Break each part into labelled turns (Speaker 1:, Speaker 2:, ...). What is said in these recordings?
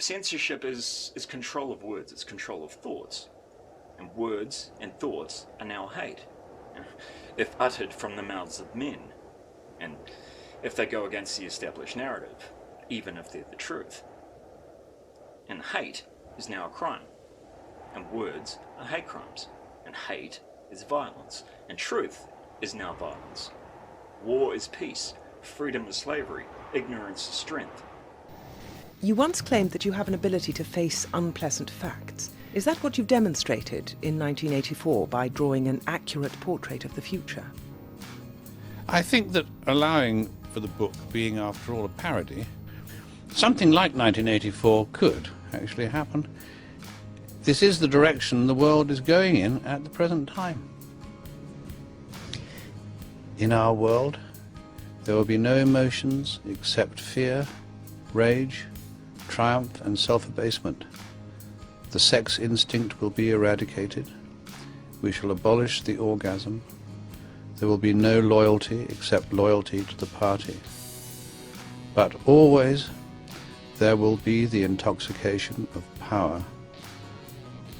Speaker 1: censorship is control of words, it's control of thoughts. And words and thoughts are now hate, if uttered from the mouths of men, and if they go against the established narrative, even if they're the truth. And hate is now a crime, and words are hate crimes, and hate is violence, and truth is now violence. War is peace, freedom is slavery, ignorance is strength.
Speaker 2: You once claimed that you have an ability to face unpleasant facts. Is that what you've demonstrated in 1984 by drawing an accurate portrait of the future?
Speaker 3: I think that allowing for the book being, after all, a parody, something like 1984 could actually happen. This is the direction the world is going in at the present time. In our world, there will be no emotions except fear, rage, triumph and self-abasement. The sex instinct will be eradicated. We shall abolish the orgasm. There will be no loyalty except loyalty to the party. But always there will be the intoxication of power.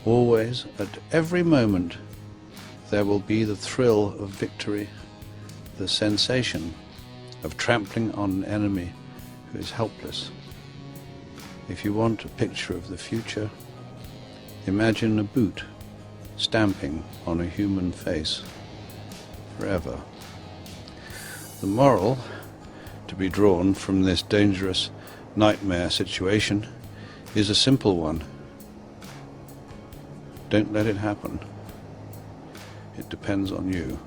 Speaker 3: Always, at every moment, there will be the thrill of victory, the sensation of trampling on an enemy who is helpless. If you want a picture of the future, imagine a boot stamping on a human face forever. The moral to be drawn from this dangerous nightmare situation is a simple one. Don't let it happen. It depends on you.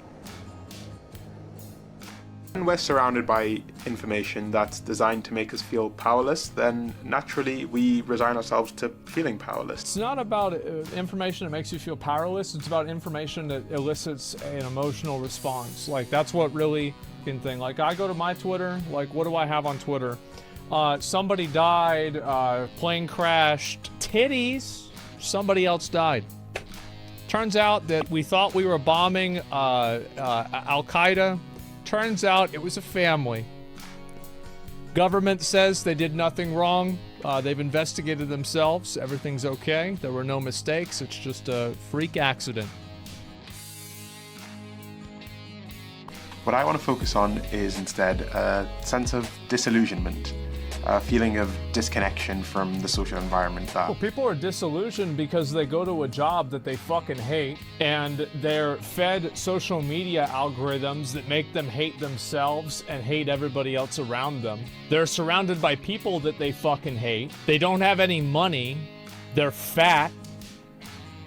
Speaker 4: When we're surrounded by information that's designed to make us feel powerless, then naturally we resign ourselves to feeling powerless.
Speaker 5: It's not about information that makes you feel powerless, it's about information that elicits an emotional response. Like, that's what really can thing. Like, I go to my Twitter, like, what do I have on Twitter? Somebody died, plane crashed, titties, somebody else died. Turns out that we thought we were bombing Al-Qaeda. Turns out it was a family. Government says they did nothing wrong. They've investigated themselves. Everything's okay. There were no mistakes. It's just a freak accident.
Speaker 4: What I want to focus on is instead a sense of disillusionment, a feeling of disconnection from the social environment that...
Speaker 5: Well, people are disillusioned because they go to a job that they fucking hate, and they're fed social media algorithms that make them hate themselves and hate everybody else around them. They're surrounded by people that they fucking hate. They don't have any money. They're fat.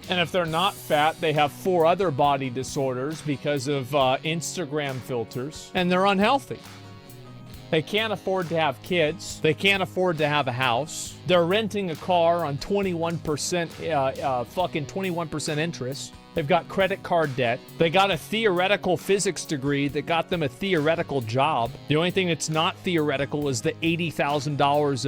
Speaker 5: And if they're not fat, they have 4 other body disorders because of Instagram filters, and they're unhealthy. They can't afford to have kids. They can't afford to have a house. They're renting a car on 21% interest. They've got credit card debt. They got a theoretical physics degree that got them a theoretical job. The only thing that's not theoretical is the $80,000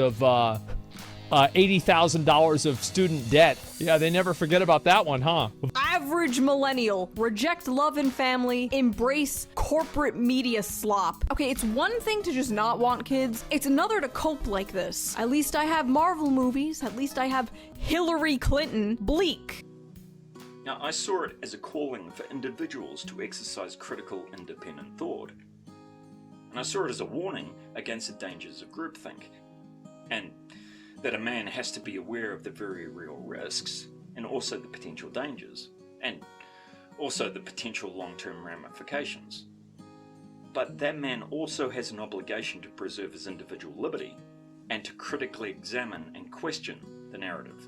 Speaker 5: of student debt. Yeah, they never forget about that one, huh?
Speaker 6: Average millennial. Reject love and family. Embrace corporate media slop. Okay, it's one thing to just not want kids. It's another to cope like this. At least I have Marvel movies. At least I have Hillary Clinton. Bleak.
Speaker 1: Now, I saw it as a calling for individuals to exercise critical, independent thought. And I saw it as a warning against the dangers of groupthink. And that a man has to be aware of the very real risks, and also the potential dangers, and also the potential long-term ramifications. But that man also has an obligation to preserve his individual liberty, and to critically examine and question the narrative.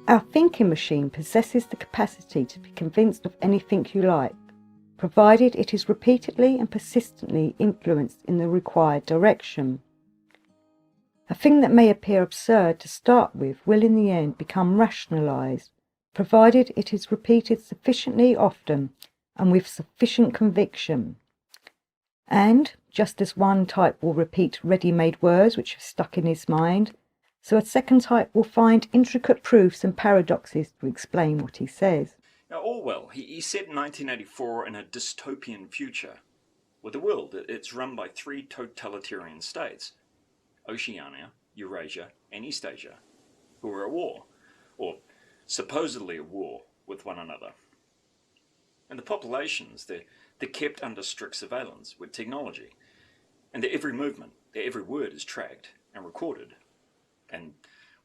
Speaker 7: Our thinking machine possesses the capacity to be convinced of anything you like, provided it is repeatedly and persistently influenced in the required direction. A thing that may appear absurd to start with will in the end become rationalised, provided it is repeated sufficiently often and with sufficient conviction. And, just as one type will repeat ready-made words which have stuck in his mind, so a second type will find intricate proofs and paradoxes to explain what he says.
Speaker 1: Now, Orwell, he said in 1984 in a dystopian future, with the world, it's run by 3 totalitarian states: Oceania, Eurasia, and East Asia, who were at war, or supposedly at war with one another. And the populations, they're kept under strict surveillance with technology, and their every movement, their every word is tracked and recorded. And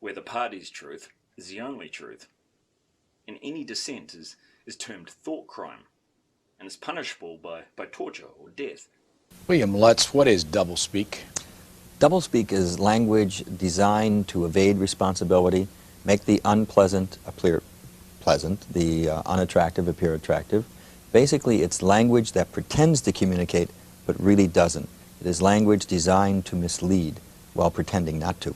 Speaker 1: where the party's truth is the only truth, and any dissent is termed thought crime, and is punishable by torture or death.
Speaker 8: William Lutz, what is doublespeak?
Speaker 9: Doublespeak is language designed to evade responsibility, make the unpleasant appear pleasant, the unattractive appear attractive. Basically, it's language that pretends to communicate but really doesn't. It is language designed to mislead while pretending not to.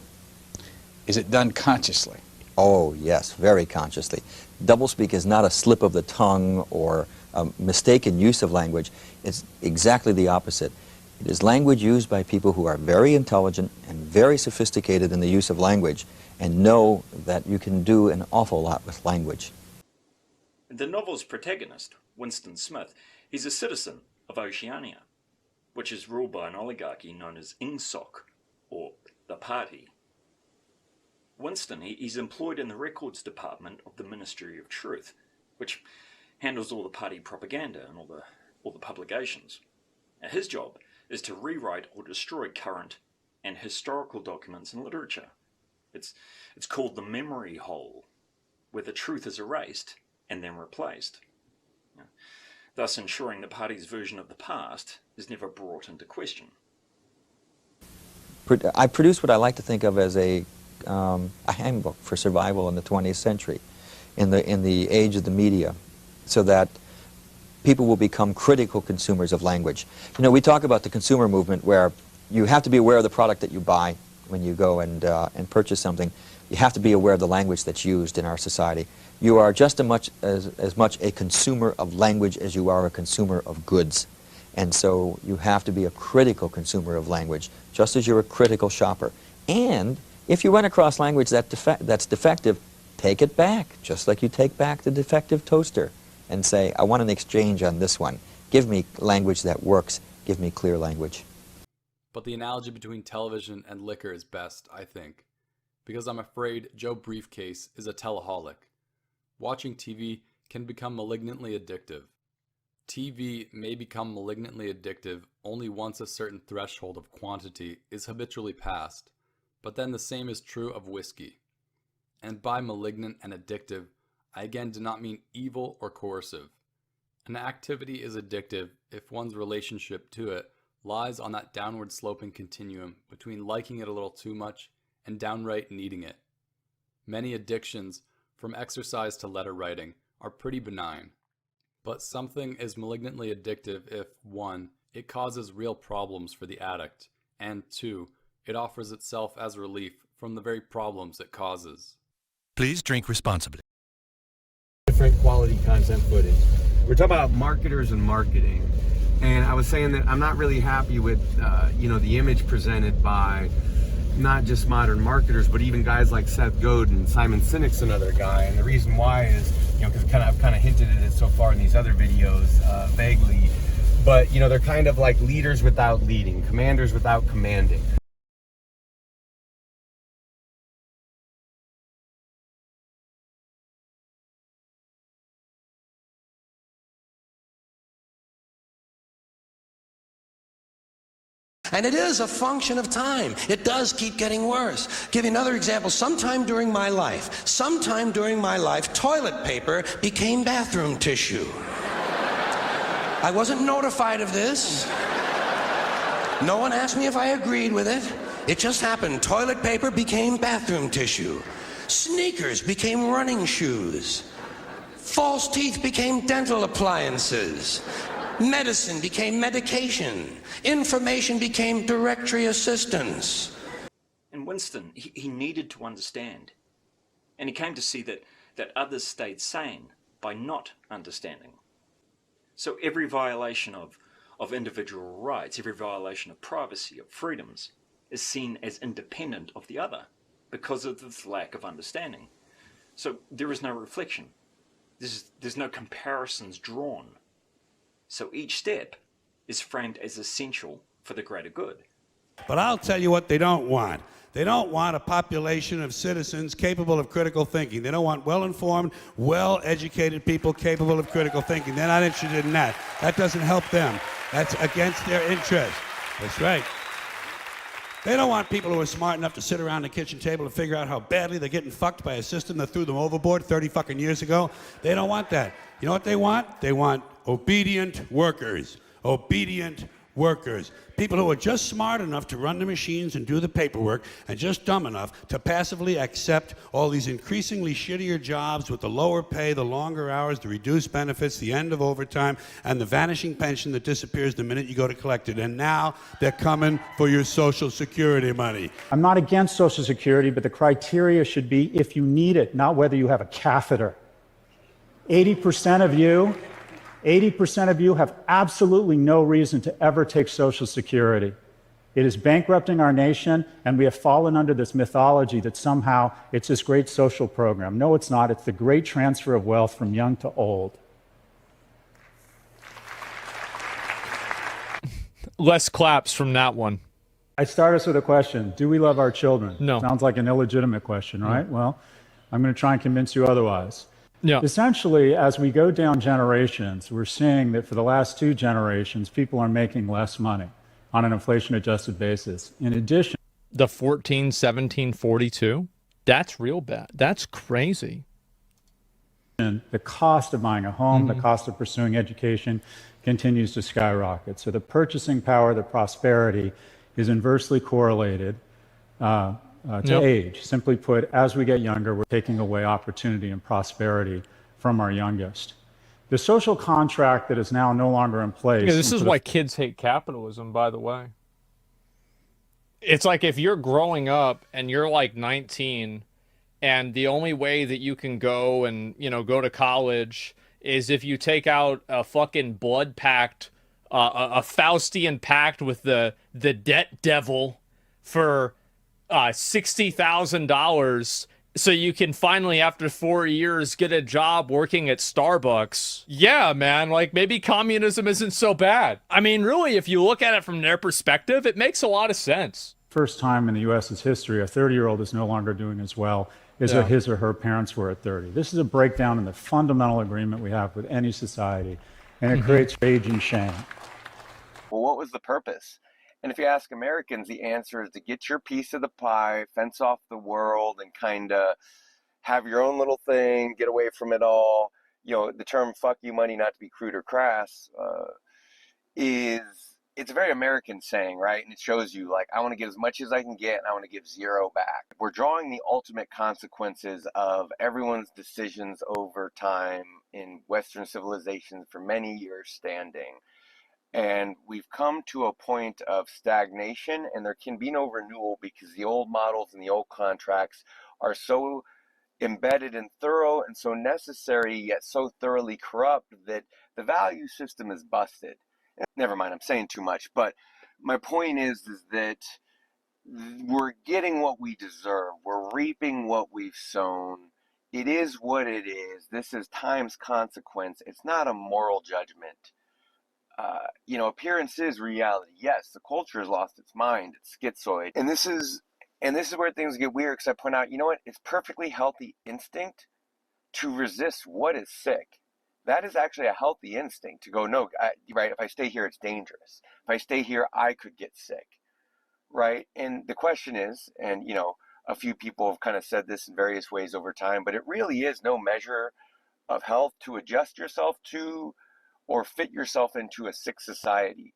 Speaker 8: Is it done consciously?
Speaker 9: Oh, yes, very consciously. Doublespeak is not a slip of the tongue or a mistaken use of language. It's exactly the opposite. It is language used by people who are very intelligent and very sophisticated in the use of language and know that you can do an awful lot with language.
Speaker 1: The novel's protagonist, Winston Smith, he's a citizen of Oceania, which is ruled by an oligarchy known as INGSOC, or the Party. Winston, he's employed in the records department of the Ministry of Truth, which handles all the party propaganda and all the publications. Now, his job is to rewrite or destroy current and historical documents and literature. It's called the memory hole, where the truth is erased and then replaced, thus ensuring the party's version of the past is never brought into question.
Speaker 9: I produce what I like to think of as a handbook for survival in the 20th century, in the age of the media, so that people will become critical consumers of language. You know, we talk about the consumer movement where you have to be aware of the product that you buy when you go and purchase something. You have to be aware of the language that's used in our society. You are just as much a consumer of language as you are a consumer of goods. And so you have to be a critical consumer of language, just as you're a critical shopper. And if you run across language that's defective, take it back, just like you take back the defective toaster, and say, I want an exchange on this one. Give me language that works. Give me clear language.
Speaker 10: But the analogy between television and liquor is best, I think, because I'm afraid Joe Briefcase is a teleholic. Watching TV can become malignantly addictive. TV may become malignantly addictive only once a certain threshold of quantity is habitually passed, but then the same is true of whiskey. And by malignant and addictive, I again do not mean evil or coercive. An activity is addictive if one's relationship to it lies on that downward sloping continuum between liking it a little too much and downright needing it. Many addictions, from exercise to letter writing, are pretty benign. But something is malignantly addictive if, 1, it causes real problems for the addict, and 2, it offers itself as relief from the very problems it causes.
Speaker 11: Please drink responsibly.
Speaker 12: Different quality content footage. We're talking about marketers and marketing, and I was saying that I'm not really happy with the image presented by not just modern marketers, but even guys like Seth Godin. Simon Sinek's another guy, and the reason why is, because I've kind of hinted at it so far in these other videos vaguely, but they're kind of like leaders without leading, commanders without commanding.
Speaker 13: And it is a function of time. It does keep getting worse. Give you another example. Sometime during my life, toilet paper became bathroom tissue. I wasn't notified of this. No one asked me if I agreed with it. It just happened. Toilet paper became bathroom tissue. Sneakers became running shoes. False teeth became dental appliances. Medicine became medication. Information became directory assistance.
Speaker 1: And Winston, he needed to understand. And he came to see that others stayed sane by not understanding. So every violation of individual rights, every violation of privacy, of freedoms, is seen as independent of the other because of this lack of understanding. So there is no reflection. There's no comparisons drawn. So each step is framed as essential for the greater good.
Speaker 14: But I'll tell you what they don't want. They don't want a population of citizens capable of critical thinking. They don't want well-informed, well-educated people capable of critical thinking. They're not interested in that. That doesn't help them. That's against their interest. That's right. They don't want people who are smart enough to sit around the kitchen table and figure out how badly they're getting fucked by a system that threw them overboard 30 fucking years ago. They don't want that. You know what they want? They want obedient workers. Obedient workers. People who are just smart enough to run the machines and do the paperwork and just dumb enough to passively accept all these increasingly shittier jobs with the lower pay, the longer hours, the reduced benefits, the end of overtime, and the vanishing pension that disappears the minute you go to collect it. And now they're coming for your Social Security money.
Speaker 15: I'm not against Social Security, but the criteria should be if you need it, not whether you have a catheter. 80% of you have absolutely no reason to ever take Social Security. It is bankrupting our nation, and we have fallen under this mythology that somehow it's this great social program. No, it's not. It's the great transfer of wealth from young to old.
Speaker 5: Less claps from that one.
Speaker 15: I start us with a question. Do we love our children?
Speaker 5: No.
Speaker 15: Sounds like an illegitimate question, right? No. Well, I'm going to try and convince you otherwise.
Speaker 5: Yeah.
Speaker 15: Essentially, as we go down generations, we're seeing that for the last 2 generations, people are making less money on an inflation-adjusted basis. In addition,
Speaker 5: the 14-17-42, that's real bad. That's crazy.
Speaker 15: The cost of buying a home, the cost of pursuing education continues to skyrocket. So the purchasing power, the prosperity is inversely correlated to age. Simply put, as we get younger, we're taking away opportunity and prosperity from our youngest. The social contract that is now no longer in place.
Speaker 5: Yeah, this is why kids hate capitalism, by the way. It's like if you're growing up and you're like 19 and the only way that you can go and, go to college is if you take out a fucking blood pact, a Faustian pact with the debt devil for $60,000 so you can finally, after 4 years, get a job working at Starbucks. Yeah, man, like maybe communism isn't so bad. I mean, really, if you look at it from their perspective, it makes a lot of sense.
Speaker 15: First time in the U.S.'s history, a 30-year-old is no longer doing as well as his or her parents were at 30. This is a breakdown in the fundamental agreement we have with any society, and it creates rage and shame.
Speaker 16: Well, what was the purpose? And if you ask Americans, the answer is to get your piece of the pie, fence off the world, and kind of have your own little thing, get away from it all. The term "fuck you money," not to be crude or crass, it's a very American saying, right? And it shows you, like, I want to get as much as I can get, and I want to give zero back. We're drawing the ultimate consequences of everyone's decisions over time in Western civilization for many years standing. And we've come to a point of stagnation, and there can be no renewal because the old models and the old contracts are so embedded and thorough and so necessary, yet so thoroughly corrupt that the value system is busted. Never mind, I'm saying too much, but my point is that we're getting what we deserve. We're reaping what we've sown. It is what it is. This is time's consequence. It's not a moral judgment. Appearance is reality. Yes, the culture has lost its mind. It's schizoid. And this is where things get weird, because I point out, it's perfectly healthy instinct to resist what is sick. That is actually a healthy instinct to go, no, right, if I stay here, it's dangerous. If I stay here, I could get sick, right? And the question is, and, a few people have kind of said this in various ways over time, but it really is no measure of health to adjust yourself to or fit yourself into a sick society,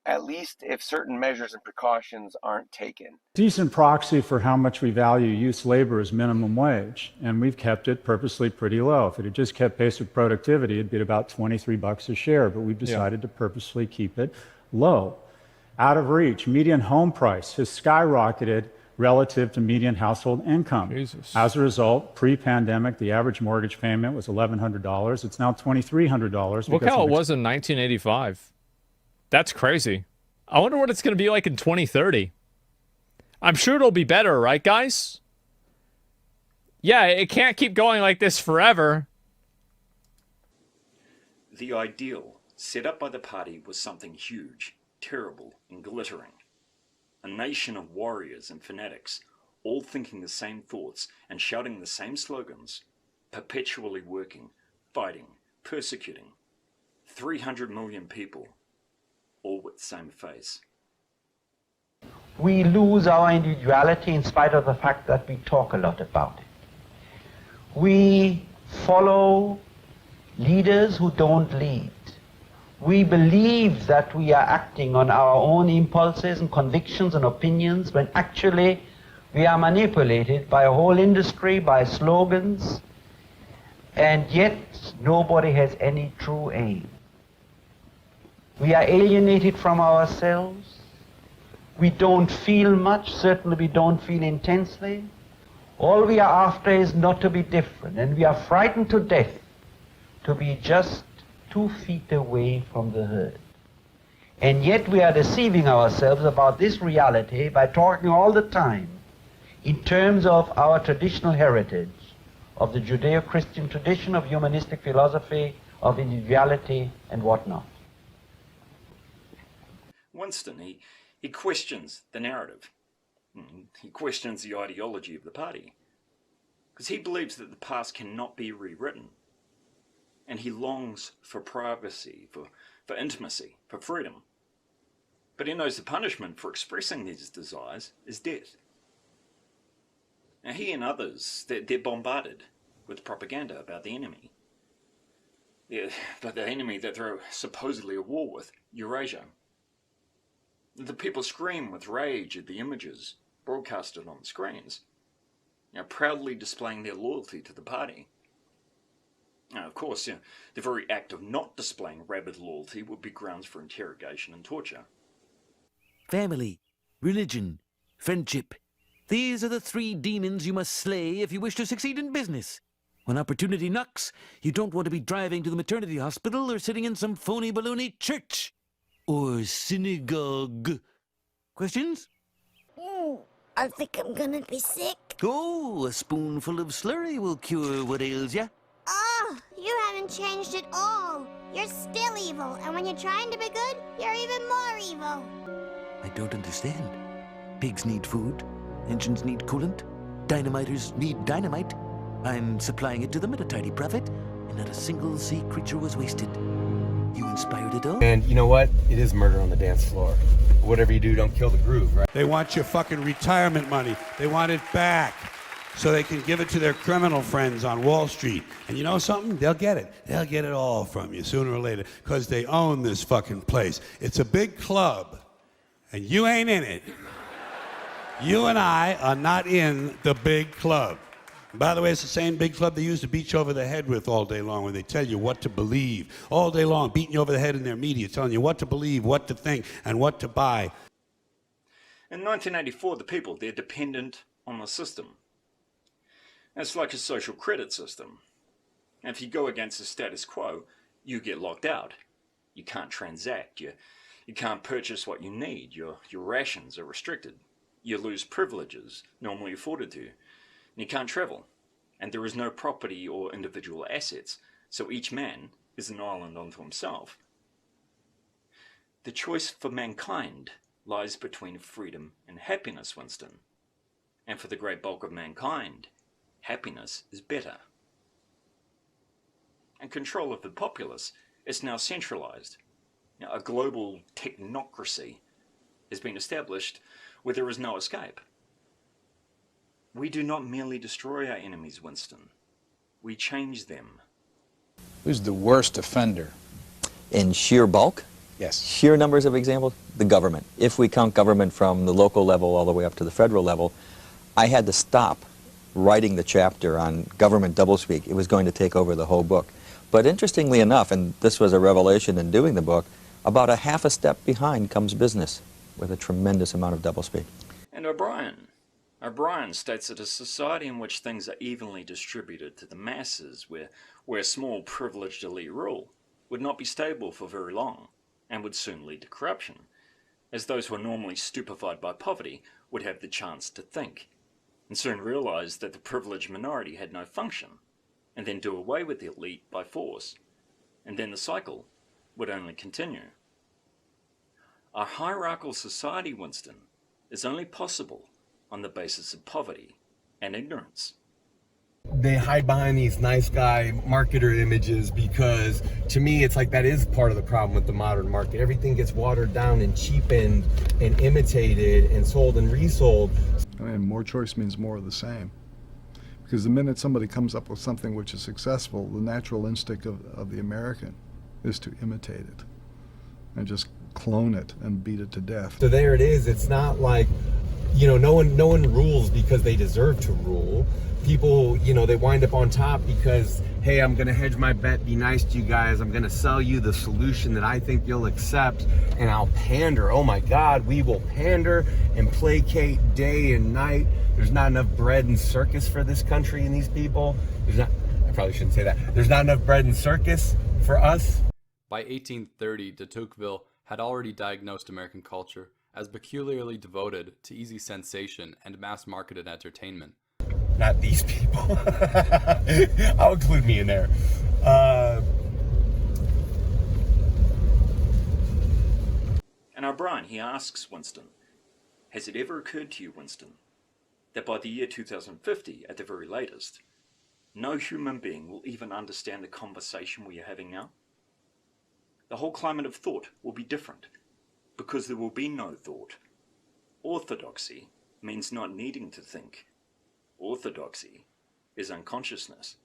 Speaker 16: at least if certain measures and precautions aren't taken.
Speaker 15: Decent proxy for how much we value youth labor is minimum wage, and we've kept it purposely pretty low. If it had just kept pace with productivity, it'd be about $23 a share, but we've decided to purposely keep it low. Out of reach, median home price has skyrocketed relative to median household income.
Speaker 5: Jesus.
Speaker 15: As a result, pre-pandemic, the average mortgage payment was $1,100. It's now $2,300.
Speaker 5: Look how it was in 1985. That's crazy. I wonder what it's going to be like in 2030. I'm sure it'll be better, right, guys? Yeah, it can't keep going like this forever.
Speaker 1: The ideal set up by the party was something huge, terrible, and glittering. A nation of warriors and fanatics, all thinking the same thoughts and shouting the same slogans, perpetually working, fighting, persecuting. 300 million people, all with the same face.
Speaker 17: We lose our individuality in spite of the fact that we talk a lot about it. We follow leaders who don't lead. We believe that we are acting on our own impulses and convictions and opinions when actually we are manipulated by a whole industry, by slogans, and yet nobody has any true aim. We are alienated from ourselves. We don't feel much, certainly we don't feel intensely. All we are after is not to be different, and we are frightened to death to be just 2 feet away from the herd. And yet we are deceiving ourselves about this reality by talking all the time in terms of our traditional heritage, of the Judeo-Christian tradition of humanistic philosophy, of individuality and whatnot.
Speaker 1: Winston, he questions the narrative. He questions the ideology of the party. Because he believes that the past cannot be rewritten. And he longs for privacy, for intimacy, for freedom. But he knows the punishment for expressing these desires is death. Now he and others, they're bombarded with propaganda about the enemy. But the enemy that they're supposedly at war with, Eurasia. The people scream with rage at the images broadcasted on the screens, proudly displaying their loyalty to the party. Now, of course, the very act of not displaying rabid loyalty would be grounds for interrogation and torture.
Speaker 18: Family, religion, friendship. These are the 3 demons you must slay if you wish to succeed in business. When opportunity knocks, you don't want to be driving to the maternity hospital or sitting in some phony baloney church. Or synagogue. Questions?
Speaker 19: I think I'm gonna be sick.
Speaker 18: Oh, a spoonful of slurry will cure what ails ya.
Speaker 19: Oh, you haven't changed at all. You're still evil, and when you're trying to be good, you're even more evil.
Speaker 18: I don't understand. Pigs need food. Engines need coolant. Dynamiters need dynamite. I'm supplying it to them at a tidy profit, and not a single sea creature was wasted. You inspired it all?
Speaker 12: And you know what? It is murder on the dance floor. Whatever you do, don't kill the groove, right?
Speaker 14: They want your fucking retirement money. They want it back so they can give it to their criminal friends on Wall Street. And you know something? They'll get it. They'll get it all from you sooner or later because they own this fucking place. It's a big club, and you ain't in it. You and I are not in the big club. By the way, it's the same big club they used to beat you over the head with all day long when they tell you what to believe. All day long, beating you over the head in their media, telling you what to believe, what to think, and what to buy.
Speaker 1: In 1984, the people, they're dependent on the system. It's like a social credit system. And if you go against the status quo, you get locked out. You can't transact. You can't purchase what you need. Your rations are restricted. You lose privileges normally afforded to you. And you can't travel, and there is no property or individual assets, so each man is an island unto himself. The choice for mankind lies between freedom and happiness, Winston. And for the great bulk of mankind, happiness is better. And control of the populace is now centralized. Now, a global technocracy has been established where there is no escape. We do not merely destroy our enemies, Winston. We change them.
Speaker 8: Who's the worst offender?
Speaker 9: In sheer bulk?
Speaker 8: Yes.
Speaker 9: Sheer numbers of examples? The government. If we count government from the local level all the way up to the federal level, I had to stop writing the chapter on government doublespeak. It was going to take over the whole book. But interestingly enough, and this was a revelation in doing the book, about a half a step behind comes business with a tremendous amount of doublespeak.
Speaker 1: And O'Brien states that a society in which things are evenly distributed to the masses, where small privileged elite rule, would not be stable for very long, and would soon lead to corruption, as those who are normally stupefied by poverty would have the chance to think, and soon realize that the privileged minority had no function, and then do away with the elite by force, and then the cycle would only continue. A hierarchical society, Winston, is only possible on the basis of poverty and ignorance.
Speaker 12: They hide behind these nice guy marketer images because, to me, it's like that is part of the problem with the modern market. Everything gets watered down and cheapened and imitated and sold and resold.
Speaker 20: I mean, more choice means more of the same. Because the minute somebody comes up with something which is successful, the natural instinct of the American is to imitate it and just clone it and beat it to death.
Speaker 12: So there it is. It's not like, you know, no one rules because they deserve to rule. People, you know, they wind up on top because, hey, I'm going to hedge my bet, be nice to you guys. I'm going to sell you the solution that I think you'll accept, and I'll pander. Oh my God, we will pander and placate day and night. There's not enough bread and circus for this country and these people. I probably shouldn't say that. There's not enough bread and circus for us.
Speaker 10: By 1830, de Tocqueville had already diagnosed American culture as peculiarly devoted to easy sensation and mass-marketed entertainment.
Speaker 12: Not these people. I'll include me in there.
Speaker 1: And O'Brien, he asks Winston, has it ever occurred to you, Winston, that by the year 2050, at the very latest, no human being will even understand the conversation we are having now? The whole climate of thought will be different, because there will be no thought. Orthodoxy means not needing to think. Orthodoxy is unconsciousness.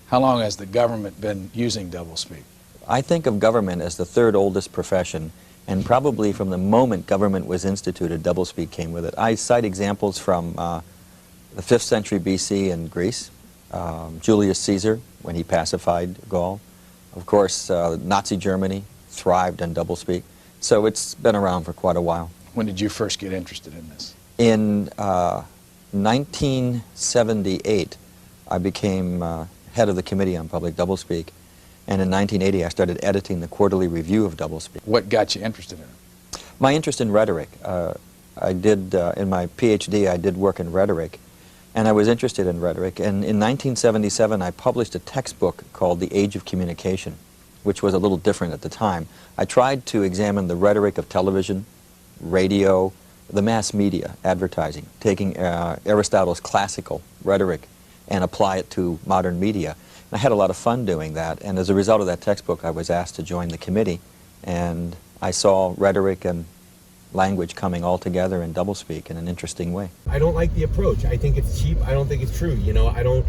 Speaker 8: How long has the government been using doublespeak?
Speaker 9: I think of government as the third oldest profession, and probably from the moment government was instituted, doublespeak came with it. I cite examples from the 5th century BC in Greece, Julius Caesar, when he pacified Gaul. Of course, Nazi Germany thrived on doublespeak, so it's been around for quite a while.
Speaker 8: When did you first get interested in this?
Speaker 9: In 1978, I became head of the Committee on Public Doublespeak, and in 1980 I started editing the Quarterly Review of Doublespeak.
Speaker 8: What got you interested in it?
Speaker 9: My interest in rhetoric. I did, in my PhD, I did work in rhetoric, and I was interested in rhetoric. And in 1977 I published a textbook called The Age of Communication, which was a little different at the time. I tried to examine the rhetoric of television, radio, the mass media, advertising, taking Aristotle's classical rhetoric and apply it to modern media. And I had a lot of fun doing that, and as a result of that textbook I was asked to join the committee, and I saw rhetoric and language coming all together in doublespeak in an interesting way.
Speaker 12: I don't like the approach. I think it's cheap. I don't think it's true. You know, I don't,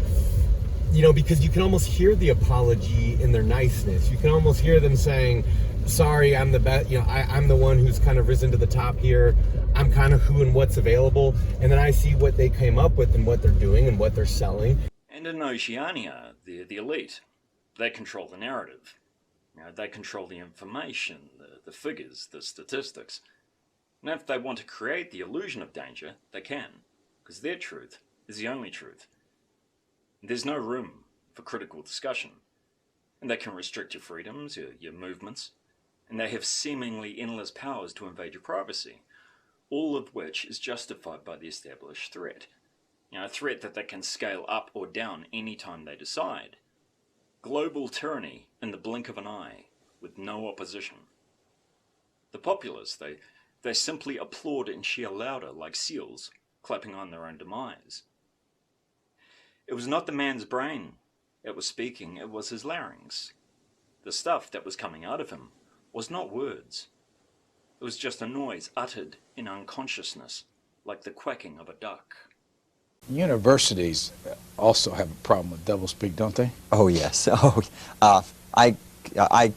Speaker 12: you know, because you can almost hear the apology in their niceness. You can almost hear them saying, sorry, I'm the best, you know, I'm the one who's kind of risen to the top here. I'm kind of who and what's available. And then I see what they came up with and what they're doing and what they're selling.
Speaker 1: And in Oceania, the elite, they control the narrative. You know, they control the information, the figures, the statistics. And if they want to create the illusion of danger, they can, because their truth is the only truth. There's no room for critical discussion. And they can restrict your freedoms, your movements, and they have seemingly endless powers to invade your privacy, all of which is justified by the established threat. You know, a threat that they can scale up or down any time they decide. Global tyranny in the blink of an eye, with no opposition. The populace, they simply applaud and cheer louder like seals, clapping on their own demise. It was not the man's brain that was speaking, it was his larynx. The stuff that was coming out of him was not words. It was just a noise uttered in unconsciousness, like the quacking of a duck.
Speaker 8: Universities also have a problem with doublespeak, don't they?
Speaker 9: Oh, yes. I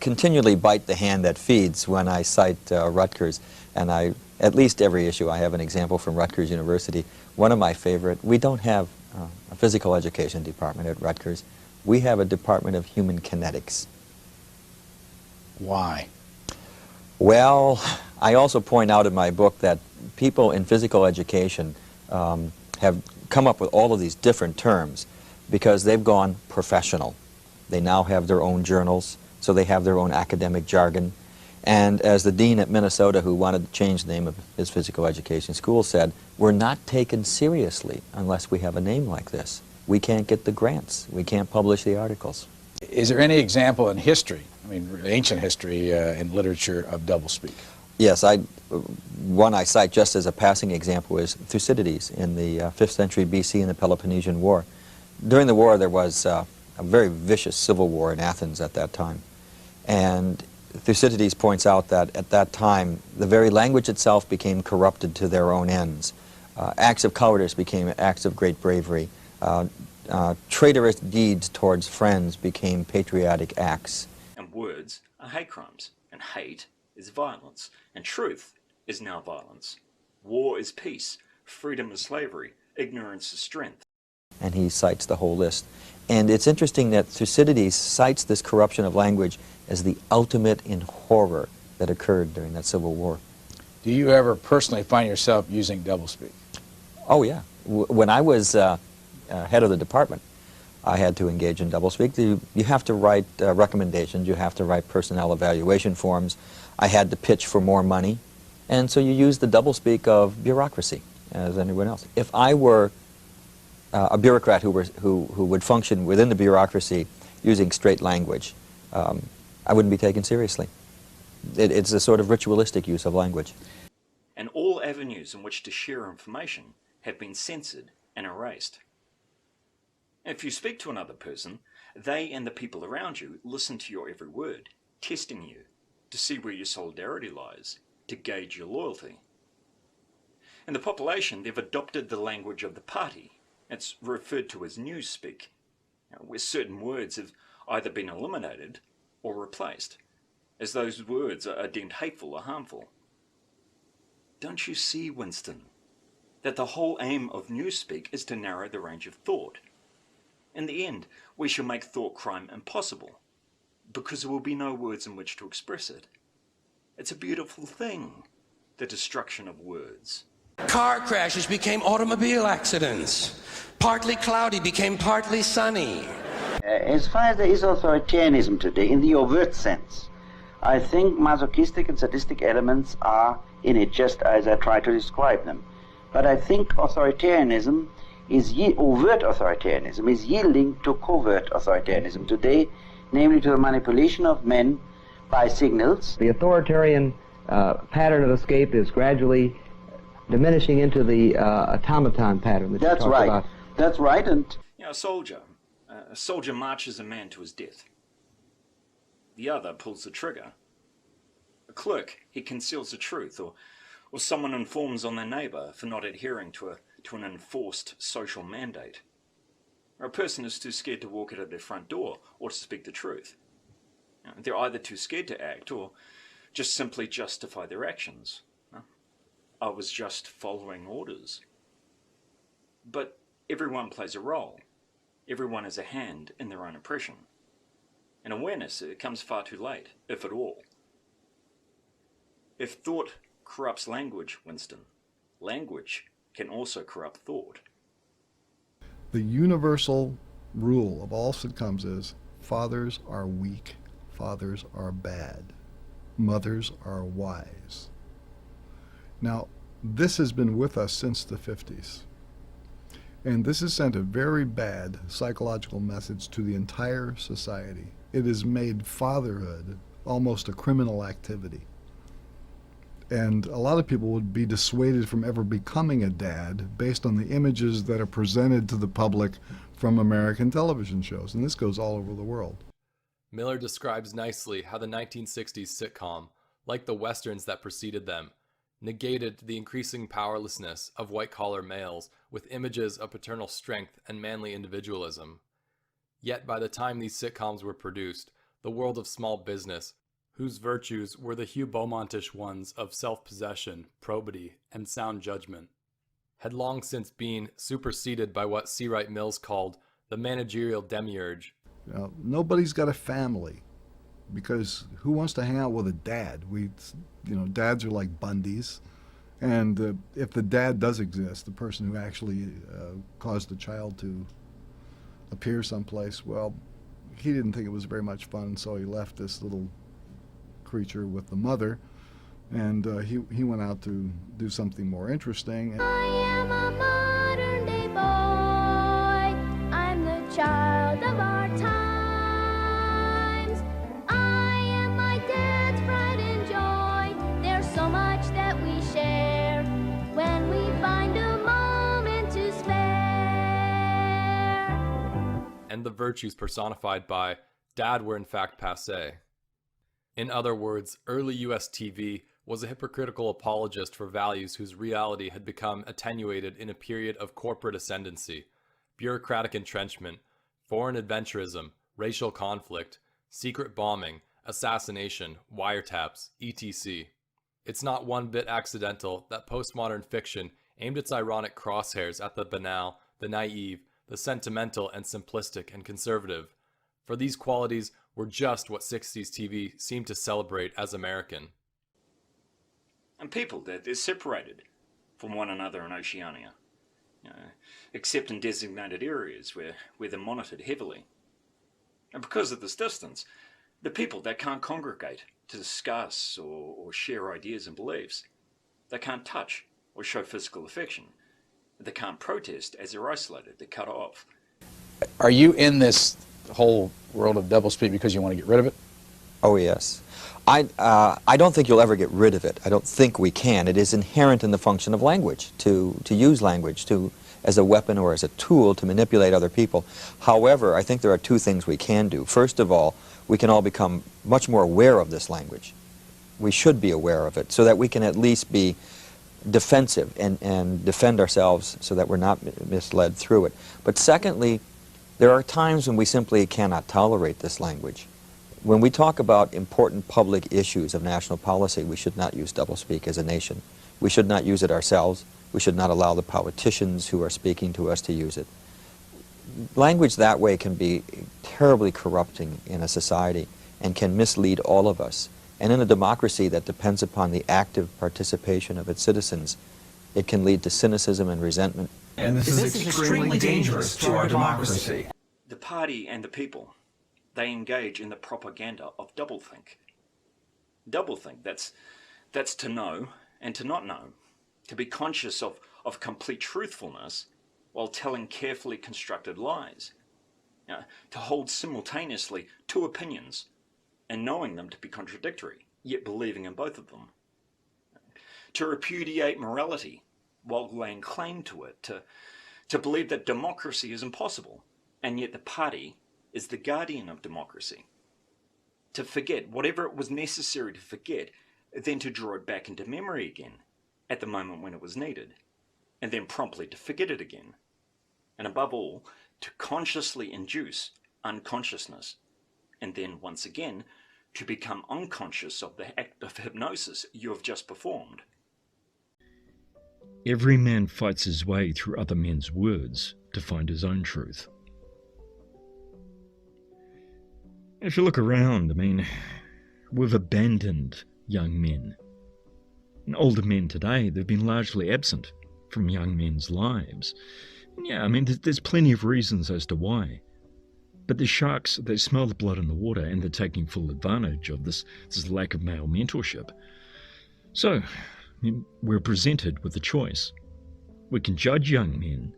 Speaker 9: continually bite the hand that feeds when I cite Rutgers, and at least every issue I have an example from Rutgers University. One of my favorite, we don't have a physical education department at Rutgers. We have a department of human kinetics.
Speaker 8: Why?
Speaker 9: Well, I also point out in my book that people in physical education have come up with all of these different terms because they've gone professional. They now have their own journals, so they have their own academic jargon. And as the dean at Minnesota, who wanted to change the name of his physical education school, said, we're not taken seriously unless we have a name like this. We can't get the grants. We can't publish the articles.
Speaker 8: Is there any example in history, I mean ancient history, in literature of doublespeak?
Speaker 9: Yes, one I cite just as a passing example is Thucydides in the 5th century BC in the Peloponnesian War. During the war, there was a very vicious civil war in Athens at that time. And Thucydides points out that at that time, the very language itself became corrupted to their own ends. Acts of cowardice became acts of great bravery. Traitorous deeds towards friends became patriotic acts.
Speaker 1: And words are hate crimes, and hate is violence, and truth is now violence. War is peace, freedom is slavery, ignorance is strength.
Speaker 9: And he cites the whole list. And it's interesting that Thucydides cites this corruption of language as the ultimate in horror that occurred during that civil war.
Speaker 8: Do you ever personally find yourself using doublespeak?
Speaker 9: Oh, yeah. When I was head of the department, I had to engage in doublespeak. You have to write recommendations, you have to write personnel evaluation forms. I had to pitch for more money, and so you use the doublespeak of bureaucracy, as anyone else. If I were a bureaucrat who would function within the bureaucracy using straight language, I wouldn't be taken seriously. It's a sort of ritualistic use of language.
Speaker 1: And all avenues in which to share information have been censored and erased. If you speak to another person, they and the people around you listen to your every word, testing you to see where your solidarity lies, to gauge your loyalty. In the population, they've adopted the language of the party. It's referred to as newspeak, where certain words have either been eliminated or replaced, as those words are deemed hateful or harmful. Don't you see, Winston, that the whole aim of newspeak is to narrow the range of thought? In the end, we shall make thought crime impossible, because there will be no words in which to express it. It's a beautiful thing, the destruction of words.
Speaker 13: Car crashes became automobile accidents. Partly cloudy became partly sunny.
Speaker 17: As far as there is authoritarianism today, in the overt sense, I think masochistic and sadistic elements are in it, just as I try to describe them. But I think authoritarianism overt authoritarianism is yielding to covert authoritarianism today, namely to the manipulation of men by signals.
Speaker 21: The authoritarian pattern of escape is gradually diminishing into the automaton pattern that
Speaker 17: That's
Speaker 21: you talked
Speaker 17: right.
Speaker 21: about.
Speaker 17: That's right. And
Speaker 1: A soldier marches a man to his death. The other pulls the trigger. A clerk, he conceals the truth, or someone informs on their neighbour for not adhering to an enforced social mandate. Or a person is too scared to walk out of their front door or to speak the truth. They're either too scared to act or just simply justify their actions. I was just following orders. But everyone plays a role. Everyone has a hand in their own oppression. And awareness, it comes far too late, if at all. If thought corrupts language, Winston, language can also corrupt thought.
Speaker 20: The universal rule of all sitcoms is fathers are weak, fathers are bad, mothers are wise. Now, this has been with us since the 50s. And this has sent a very bad psychological message to the entire society. It has made fatherhood almost a criminal activity. And a lot of people would be dissuaded from ever becoming a dad based on the images that are presented to the public from American television shows. And this goes all over the world.
Speaker 10: Miller describes nicely how the 1960s sitcom, like the westerns that preceded them, negated the increasing powerlessness of white-collar males with images of paternal strength and manly individualism. Yet by the time these sitcoms were produced, the world of small business, whose virtues were the Hugh Beaumontish ones of self-possession, probity, and sound judgment, had long since been superseded by what C. Wright Mills called the managerial demiurge.
Speaker 20: Nobody's got a family, because who wants to hang out with a dad? Dads are like Bundys, and if the dad does exist, the person who actually caused the child to appear someplace, well, he didn't think it was very much fun, so he left this little creature with the mother, and he went out to do something more interesting.
Speaker 22: I am a modern day boy. I'm the child of our times. I am my dad's pride and joy. There's so much
Speaker 10: and the virtues personified by Dad were in fact passé. In other words, early US TV was a hypocritical apologist for values whose reality had become attenuated in a period of corporate ascendancy, bureaucratic entrenchment, foreign adventurism, racial conflict, secret bombing, assassination, wiretaps, etc. It's not one bit accidental that postmodern fiction aimed its ironic crosshairs at the banal, the naive, the sentimental and simplistic and conservative, for these qualities were just what 60s TV seemed to celebrate as American.
Speaker 1: And people, they're separated from one another in Oceania, except in designated areas where they're monitored heavily. And because of this distance, the people, they can't congregate to discuss or share ideas and beliefs. They can't touch or show physical affection. They can't protest as they're isolated, they're cut off.
Speaker 8: Are you in this whole world of doublespeak because you want to get rid of it?
Speaker 9: Oh, yes. I don't think you'll ever get rid of it. I don't think we can. It is inherent in the function of language, to use language as a weapon or as a tool to manipulate other people. However, I think there are two things we can do. First of all, we can all become much more aware of this language. We should be aware of it so that we can at least be defensive and defend ourselves so that we're not misled through it. But secondly, there are times when we simply cannot tolerate this language. When we talk about important public issues of national policy, we should not use doublespeak as a nation. We should not use it ourselves. We should not allow the politicians who are speaking to us to use it. Language that way can be terribly corrupting in a society and can mislead all of us. And in a democracy that depends upon the active participation of its citizens, it can lead to cynicism and resentment.
Speaker 2: And this is extremely dangerous to our democracy.
Speaker 1: The party and the people, they engage in the propaganda of doublethink. Doublethink, that's to know and to not know, to be conscious of complete truthfulness while telling carefully constructed lies, to hold simultaneously two opinions and knowing them to be contradictory, yet believing in both of them, to repudiate morality while laying claim to it, to believe that democracy is impossible, and yet the party is the guardian of democracy, to forget whatever it was necessary to forget, then to draw it back into memory again at the moment when it was needed, and then promptly to forget it again, and above all, to consciously induce unconsciousness, and then once again to become unconscious of the act of hypnosis you have just performed.
Speaker 3: Every man fights his way through other men's words to find his own truth. If you look around, we've abandoned young men. And older men today, they've been largely absent from young men's lives. And yeah, there's plenty of reasons as to why. But the sharks, they smell the blood in the water and they're taking full advantage of this lack of male mentorship. So, we're presented with a choice. We can judge young men,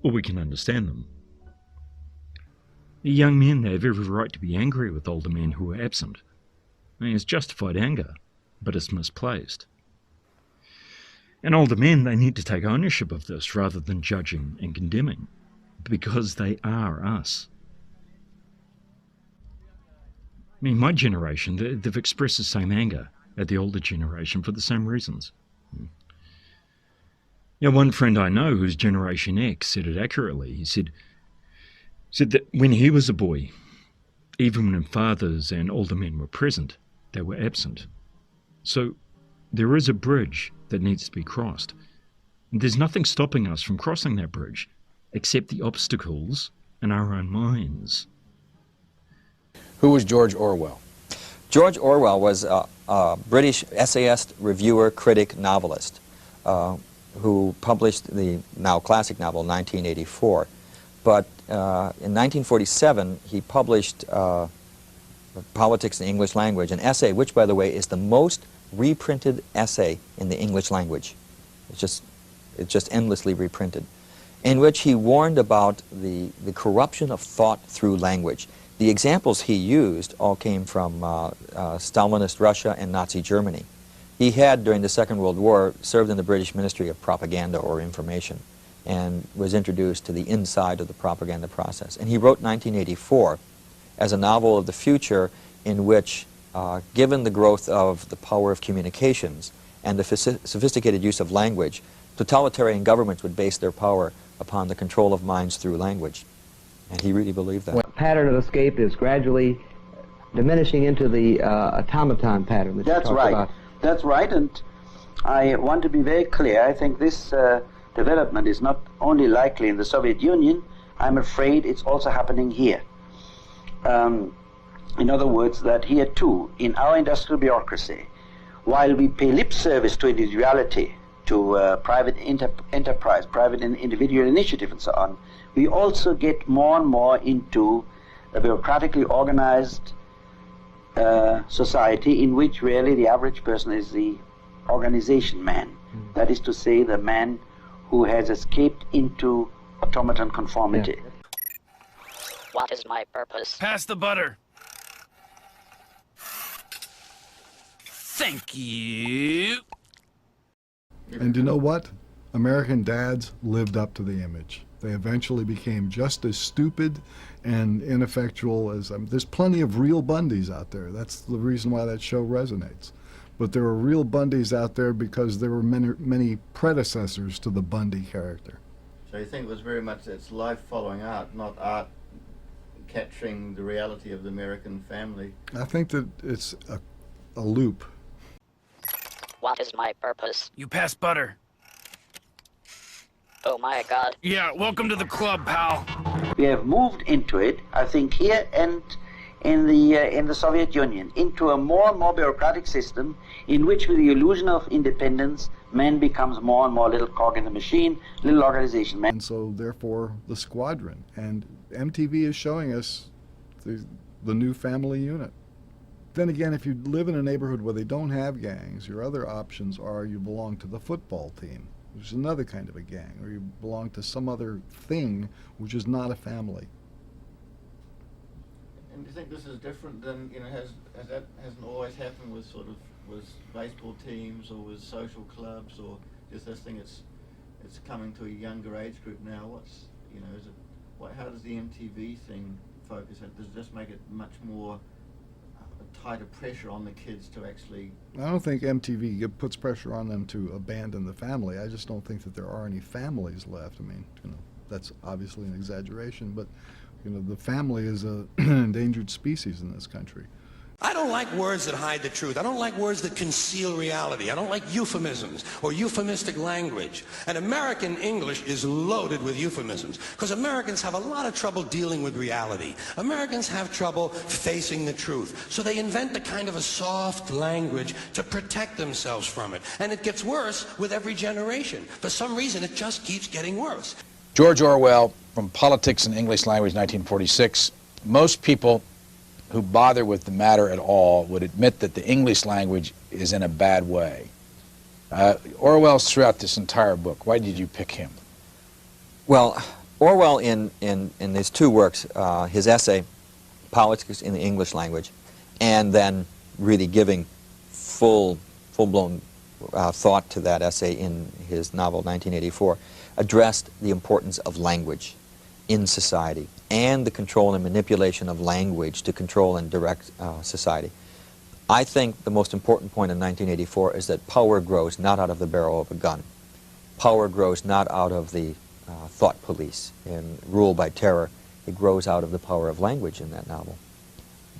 Speaker 3: or we can understand them. The young men, they have every right to be angry with older men who are absent. It's justified anger, but it's misplaced. And older men, they need to take ownership of this rather than judging and condemning, because they are us. My generation, they've expressed the same anger at the older generation for the same reasons. One friend I know who's Generation X said it accurately. He said that when he was a boy, even when fathers and older men were present, they were absent. So there is a bridge that needs to be crossed. And there's nothing stopping us from crossing that bridge except the obstacles in our own minds.
Speaker 8: Who was George Orwell?
Speaker 9: George Orwell was a British essayist, reviewer, critic, novelist who published the now classic novel 1984. But in 1947, he published Politics in the English Language, an essay which, by the way, is the most reprinted essay in the English language. It's just endlessly reprinted, in which he warned about the corruption of thought through language. The examples he used all came from Stalinist Russia and Nazi Germany. He had, during the Second World War, served in the British Ministry of Propaganda or Information. and was introduced to the inside of the propaganda process. And he wrote 1984 as a novel of the future in which, given the growth of the power of communications and the sophisticated use of language, totalitarian governments would base their power upon the control of minds through language. And he really believed that.
Speaker 21: The pattern of escape is gradually diminishing into the automaton pattern that you
Speaker 17: That's
Speaker 21: talked
Speaker 17: right.
Speaker 21: about.
Speaker 17: That's right, and I want to be very clear. I think this development is not only likely in the Soviet Union, I'm afraid it's also happening here. In other words, that here too, in our industrial bureaucracy, while we pay lip service to individuality, to private enterprise, private and individual initiative and so on, we also get more and more into a bureaucratically organized society in which really the average person is the organization man. That is to say, the man who has escaped into automaton conformity.
Speaker 4: Yeah. What is my purpose?
Speaker 18: Pass the butter. Thank you.
Speaker 20: And you know what? American dads lived up to the image. They eventually became just as stupid and ineffectual as... there's plenty of real Bundys out there. That's the reason why that show resonates. But there are real Bundys out there because there were many predecessors to the Bundy character.
Speaker 6: So you think it was very much it's life following art, not art capturing the reality of the American family?
Speaker 20: I think that it's a loop.
Speaker 4: What is my purpose?
Speaker 18: You pass butter.
Speaker 4: Oh my God.
Speaker 18: Yeah, welcome to the club, pal.
Speaker 17: We have moved into it, I think, here and in the Soviet Union, into a more and more bureaucratic system in which, with the illusion of independence, man becomes more and more a little cog in the machine, little organization man.
Speaker 20: And so, therefore, the squadron. And MTV is showing us the new family unit. Then again, if you live in a neighborhood where they don't have gangs, your other options are you belong to the football team, which is another kind of a gang, or you belong to some other thing which is not a family.
Speaker 6: And do you think this is different than, that hasn't always happened with with baseball teams or with social clubs, or just this thing it's coming to a younger age group now? How does the MTV thing focus it? Does it just make it much more tighter pressure on the kids to actually...
Speaker 20: I don't think MTV puts pressure on them to abandon the family. I just don't think that there are any families left. I mean, that's obviously an exaggeration, but the family is an endangered species in this country.
Speaker 13: I don't like words that hide the truth. I don't like words that conceal reality. I don't like euphemisms or euphemistic language. And American English is loaded with euphemisms because Americans have a lot of trouble dealing with reality. Americans have trouble facing the truth. So they invent a kind of a soft language to protect themselves from it. And it gets worse with every generation. For some reason, it just keeps getting worse.
Speaker 8: George Orwell, from Politics and English Language, 1946. Most people who bother with the matter at all would admit that the English language is in a bad way. Orwell's throughout this entire book. Why did you pick him?
Speaker 9: Well, Orwell in his two works, his essay, Politics in the English Language, and then really giving full-blown thought to that essay in his novel 1984, addressed the importance of language in society and the control and manipulation of language to control and direct society. I think the most important point in 1984 is that power grows not out of the barrel of a gun. Power grows not out of the thought police and rule by terror. It grows out of the power of language in that novel.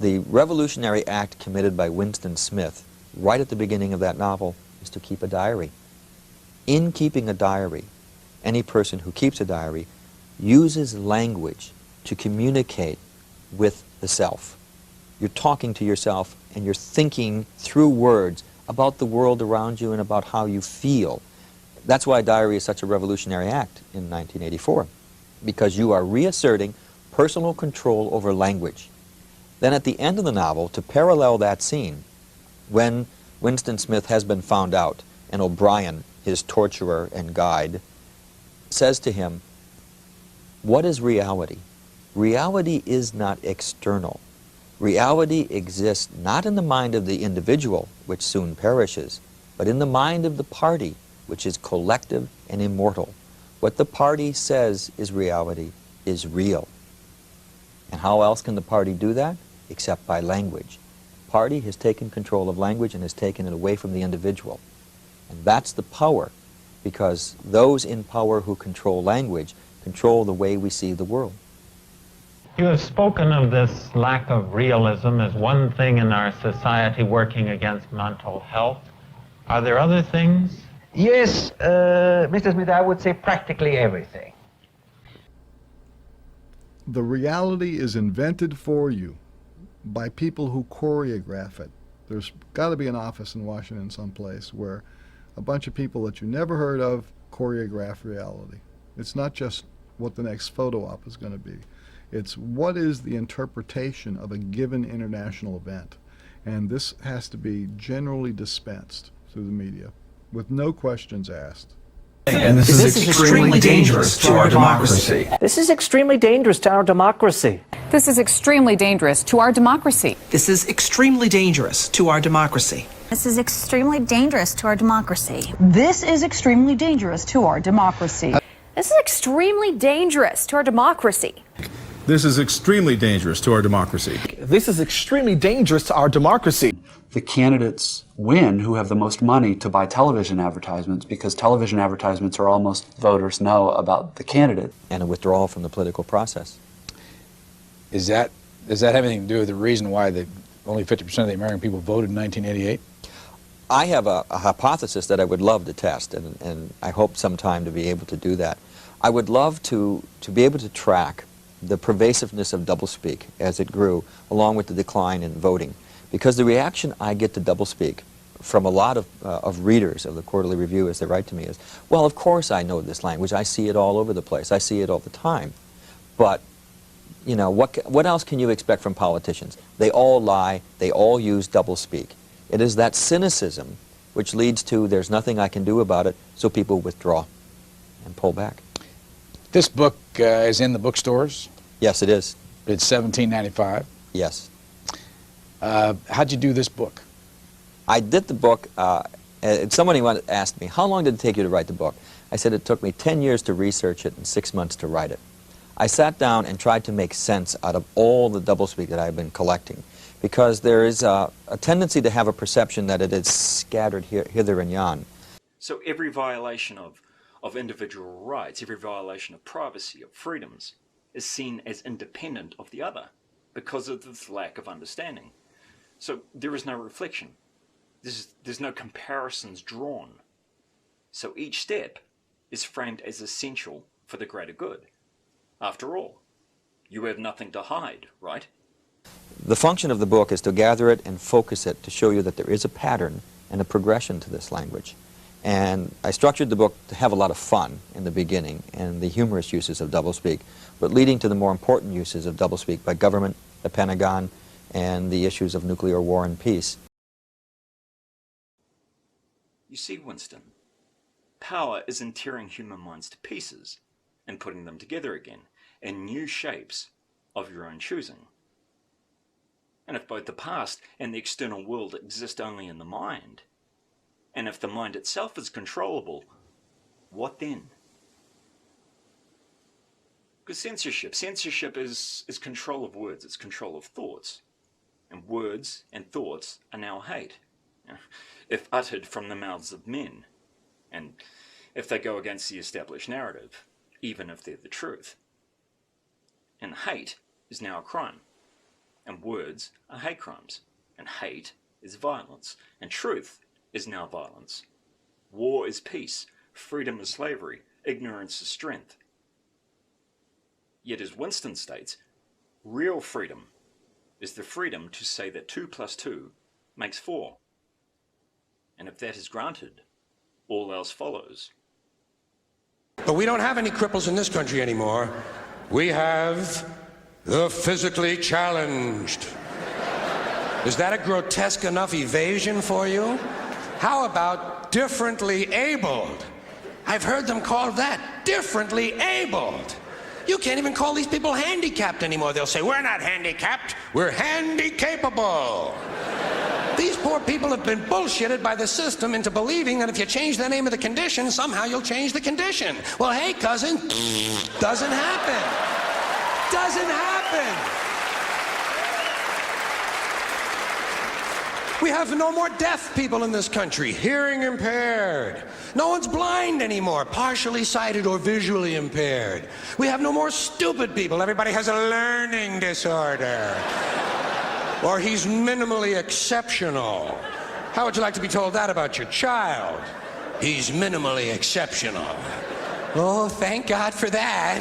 Speaker 9: The revolutionary act committed by Winston Smith right at the beginning of that novel is to keep a diary. In keeping a diary, any person who keeps a diary uses language to communicate with the self. You're talking to yourself and you're thinking through words about the world around you and about how you feel. That's why a diary is such a revolutionary act in 1984, because you are reasserting personal control over language. Then at the end of the novel, to parallel that scene, when Winston Smith has been found out and O'Brien, his torturer and guide, says to him, "What is reality? Reality is not external. Reality exists not in the mind of the individual, which soon perishes, but in the mind of the party, which is collective and immortal. What the party says is reality is real. And how else can the party do that? Except by language. Party has taken control of language and has taken it away from the individual. And that's the power, because those in power who control language control the way we see the world.
Speaker 7: You have spoken of this lack of realism as one thing in our society working against mental health. Are there other things?
Speaker 17: Yes, Mr. Smith, I would say practically everything.
Speaker 20: The reality is invented for you by people who choreograph it. There's got to be an office in Washington someplace where a bunch of people that you never heard of choreograph reality. It's not just what the next photo op is going to be. It's what is the interpretation of a given international event. And this has to be generally dispensed through the media with no questions asked.
Speaker 2: And this is extremely dangerous to our democracy.
Speaker 11: This is extremely dangerous to our democracy.
Speaker 23: This is extremely dangerous to our democracy.
Speaker 2: This is extremely dangerous to our democracy.
Speaker 24: This is extremely dangerous to our democracy.
Speaker 25: This is extremely dangerous to our democracy.
Speaker 23: This is extremely dangerous to our democracy.
Speaker 26: This is extremely dangerous to our democracy.
Speaker 27: This is extremely dangerous to our democracy.
Speaker 28: The candidates win who have the most money to buy television advertisements, because television advertisements are all most voters know about the candidate.
Speaker 9: And a withdrawal from the political process.
Speaker 8: Does that have anything to do with the reason why only 50% of the American people voted in 1988?
Speaker 9: I have a hypothesis that I would love to test, and I hope sometime to be able to do that. I would love to be able to track the pervasiveness of doublespeak as it grew, along with the decline in voting. Because the reaction I get to doublespeak from a lot of readers of the Quarterly Review as they write to me is, well, of course I know this language. I see it all over the place. I see it all the time. But, you know, what else can you expect from politicians? They all lie. They all use doublespeak. It is that cynicism which leads to there's nothing I can do about it, so people withdraw and pull back.
Speaker 8: This book is in the bookstores?
Speaker 9: Yes, it is.
Speaker 8: It's $17.95?
Speaker 9: Yes.
Speaker 8: How'd you do this book?
Speaker 9: I did the book, somebody asked me, how long did it take you to write the book? I said it took me 10 years to research it and 6 months to write it. I sat down and tried to make sense out of all the doublespeak that I've been collecting, because there is a tendency to have a perception that it is scattered hither and yon.
Speaker 1: So every violation of individual rights, every violation of privacy, of freedoms, is seen as independent of the other because of this lack of understanding. So there is no reflection. There's no comparisons drawn. So each step is framed as essential for the greater good. After all, you have nothing to hide, right?
Speaker 9: The function of the book is to gather it and focus it to show you that there is a pattern and a progression to this language. And I structured the book to have a lot of fun in the beginning and the humorous uses of doublespeak, but leading to the more important uses of doublespeak by government, the Pentagon, and the issues of nuclear war and peace.
Speaker 1: You see, Winston, power is in tearing human minds to pieces and putting them together again in new shapes of your own choosing. And if both the past and the external world exist only in the mind, and if the mind itself is controllable, what then? Because censorship is control of words, it's control of thoughts. And words and thoughts are now hate, if uttered from the mouths of men, and if they go against the established narrative, even if they're the truth. And hate is now a crime, and words are hate crimes, and hate is violence, and truth is now violence. War is peace, freedom is slavery, ignorance is strength. Yet as Winston states, real freedom is the freedom to say that 2 + 2 makes 4. And if that is granted, all else follows.
Speaker 13: But we don't have any cripples in this country anymore. We have the physically challenged. Is that a grotesque enough evasion for you? How about differently abled? I've heard them called that, differently abled. You can't even call these people handicapped anymore. They'll say, we're not handicapped, we're handy-capable. These poor people have been bullshitted by the system into believing that if you change the name of the condition, somehow you'll change the condition. Well, hey, cousin, doesn't happen. Doesn't happen. We have no more deaf people in this country, hearing impaired. No one's blind anymore, partially sighted or visually impaired. We have no more stupid people. Everybody has a learning disorder. Or he's minimally exceptional. How would you like to be told that about your child? He's minimally exceptional. Oh, thank God for that.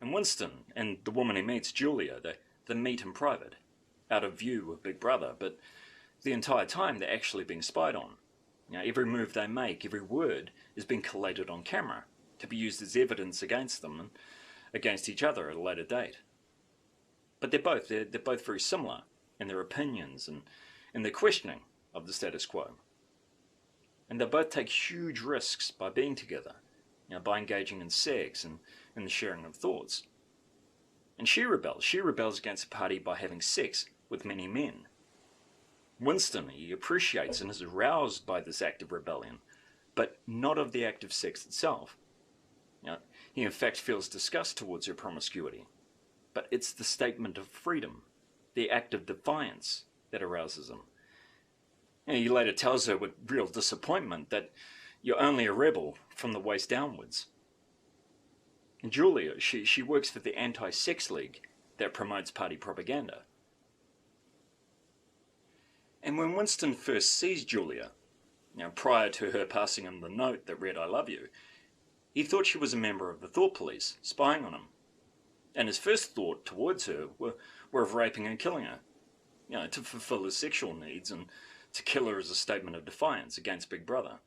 Speaker 1: And Winston and the woman he meets, Julia, they meet in private, out of view of Big Brother, but the entire time they're actually being spied on. You know, every move they make, every word is being collated on camera to be used as evidence against them and against each other at a later date. But they're both very similar in their opinions and in their questioning of the status quo. And they both take huge risks by being together, you know, by engaging in sex and in the sharing of thoughts. And she rebels against the party by having sex with many men. Winston, he appreciates and is aroused by this act of rebellion, but not of the act of sex itself. You know, he in fact feels disgust towards her promiscuity, but it's the statement of freedom, the act of defiance, that arouses him. And he later tells her with real disappointment that you're only a rebel from the waist downwards. And Julia, she works for the anti-sex league that promotes party propaganda. And when Winston first sees Julia, you know, prior to her passing him the note that read, "I love you," he thought she was a member of the thought police, spying on him. And his first thought towards her were of raping and killing her, you know, to fulfill his sexual needs and to kill her as a statement of defiance against Big Brother.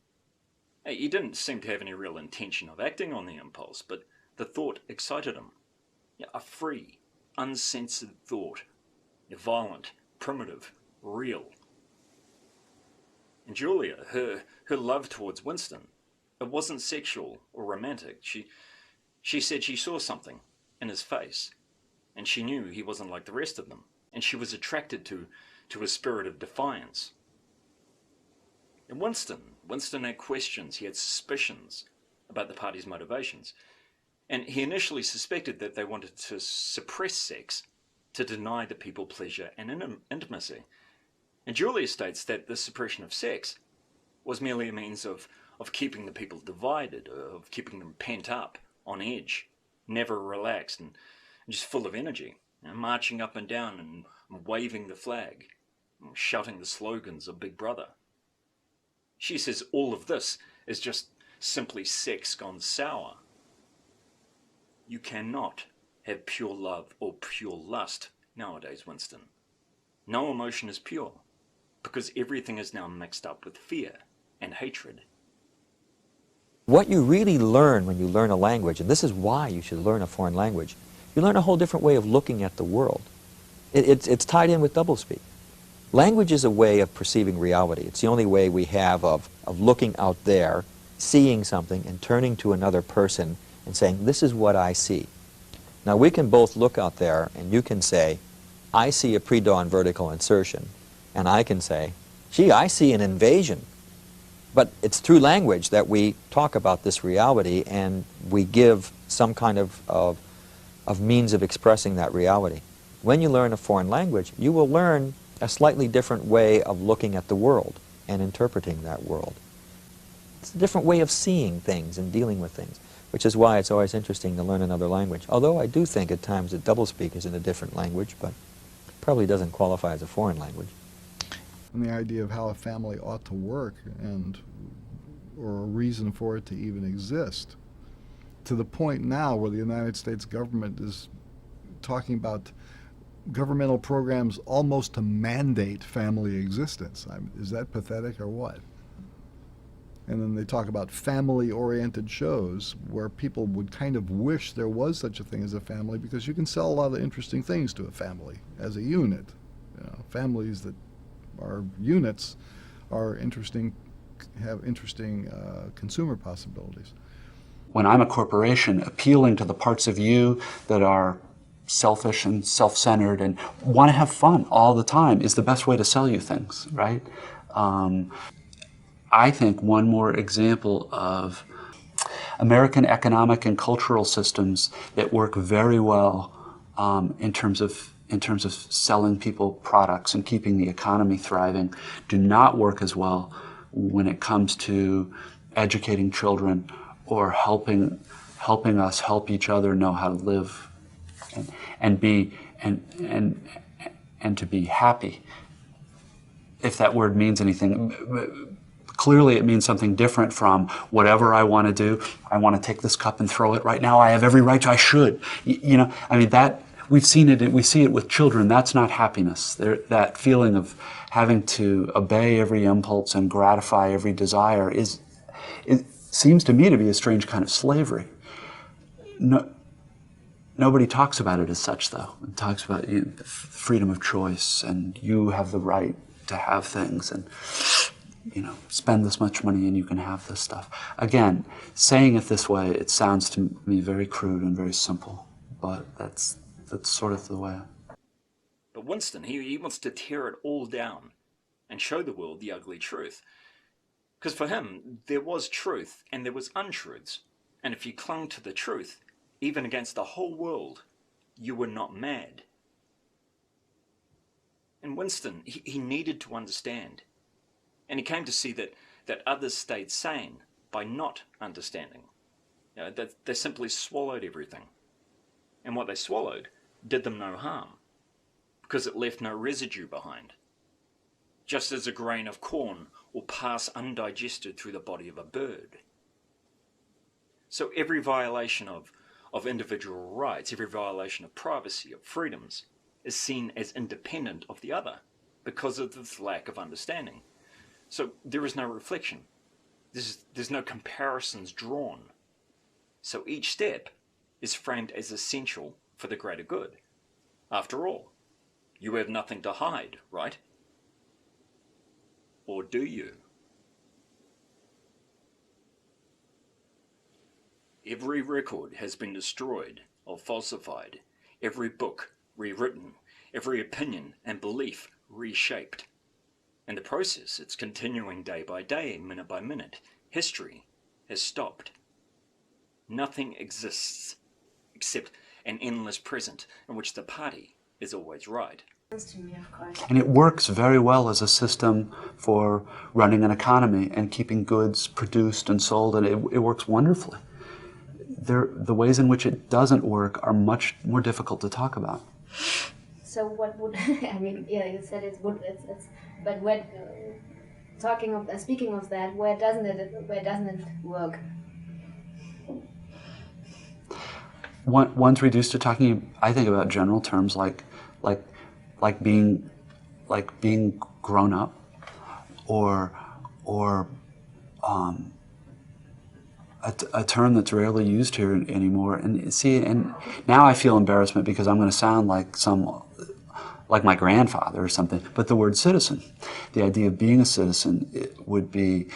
Speaker 1: He didn't seem to have any real intention of acting on the impulse, but the thought excited him. Yeah, a free, uncensored thought. Violent, primitive, real. And Julia, her love towards Winston, it wasn't sexual or romantic. She said she saw something in his face, and she knew he wasn't like the rest of them, and she was attracted to his spirit of defiance. And Winston had questions, he had suspicions about the party's motivations. And he initially suspected that they wanted to suppress sex to deny the people pleasure and intimacy. And Julia states that the suppression of sex was merely a means of keeping the people divided, of keeping them pent up, on edge, never relaxed and just full of energy, you know, marching up and down and waving the flag, and shouting the slogans of Big Brother. She says all of this is just simply sex gone sour. You cannot have pure love or pure lust nowadays, Winston. No emotion is pure, because everything is now mixed up with fear and hatred.
Speaker 9: What you really learn when you learn a language, and this is why you should learn a foreign language, you learn a whole different way of looking at the world. It's tied in with doublespeak. Language is a way of perceiving reality. It's the only way we have of looking out there, seeing something, and turning to another person and saying, this is what I see. Now we can both look out there and you can say, I see a pre-dawn vertical insertion, and I can say, gee, I see an invasion. But it's through language that we talk about this reality and we give some kind of means of expressing that reality. When you learn a foreign language, you will learn a slightly different way of looking at the world and interpreting that world. It's a different way of seeing things and dealing with things, which is why it's always interesting to learn another language. Although I do think at times that doublespeak is in a different language, but probably doesn't qualify as a foreign language.
Speaker 20: And the idea of how a family ought to work or a reason for it to even exist, to the point now where the United States government is talking about governmental programs almost to mandate family existence. Is that pathetic or what? And then they talk about family-oriented shows where people would kind of wish there was such a thing as a family, because you can sell a lot of interesting things to a family as a unit. You know, families that are units are interesting, have interesting consumer possibilities.
Speaker 28: When I'm a corporation, appealing to the parts of you that are selfish and self-centered and want to have fun all the time is the best way to sell you things, right? I think one more example of American economic and cultural systems that work very well in terms of selling people products and keeping the economy thriving do not work as well when it comes to educating children or helping us help each other know how to live and to be happy. If that word means anything, clearly it means something different from whatever I want to do. I want to take this cup and throw it right now. I have every right to, I should. You know, I mean, that we've seen it, we see it with children. That's not happiness. That feeling of having to obey every impulse and gratify every desire it seems to me to be a strange kind of slavery. Nobody talks about it as such, though. It talks about freedom of choice, and you have the right to have things, and spend this much money and you can have this stuff. Again, saying it this way, it sounds to me very crude and very simple, but that's sort of the way.
Speaker 1: But Winston, he wants to tear it all down and show the world the ugly truth. Because for him, there was truth and there was untruths. And if you clung to the truth, even against the whole world, you were not mad. And Winston, he needed to understand. And he came to see that others stayed sane by not understanding. That they simply swallowed everything. And what they swallowed did them no harm, because it left no residue behind. Just as a grain of corn will pass undigested through the body of a bird. So every violation of individual rights, every violation of privacy, of freedoms, is seen as independent of the other because of this lack of understanding. So there is no reflection. There's no comparisons drawn. So each step is framed as essential for the greater good. After all, you have nothing to hide, right? Or do you? Every record has been destroyed or falsified, every book rewritten, every opinion and belief reshaped. And the process, it's continuing day by day, minute by minute. History has stopped. Nothing exists except an endless present in which the party is always right.
Speaker 28: And it works very well as a system for running an economy and keeping goods produced and sold, and it works wonderfully. The ways in which it doesn't work are much more difficult to talk about.
Speaker 5: So what would I mean? Yeah, you said it's but when speaking of that, where doesn't it work?
Speaker 28: One's reduced to talking, I think, about general terms like being grown up, or a term that's rarely used here anymore. And see, and now I feel embarrassment because I'm going to sound like my grandfather or something. But the word citizen, the idea of being a citizen, it would be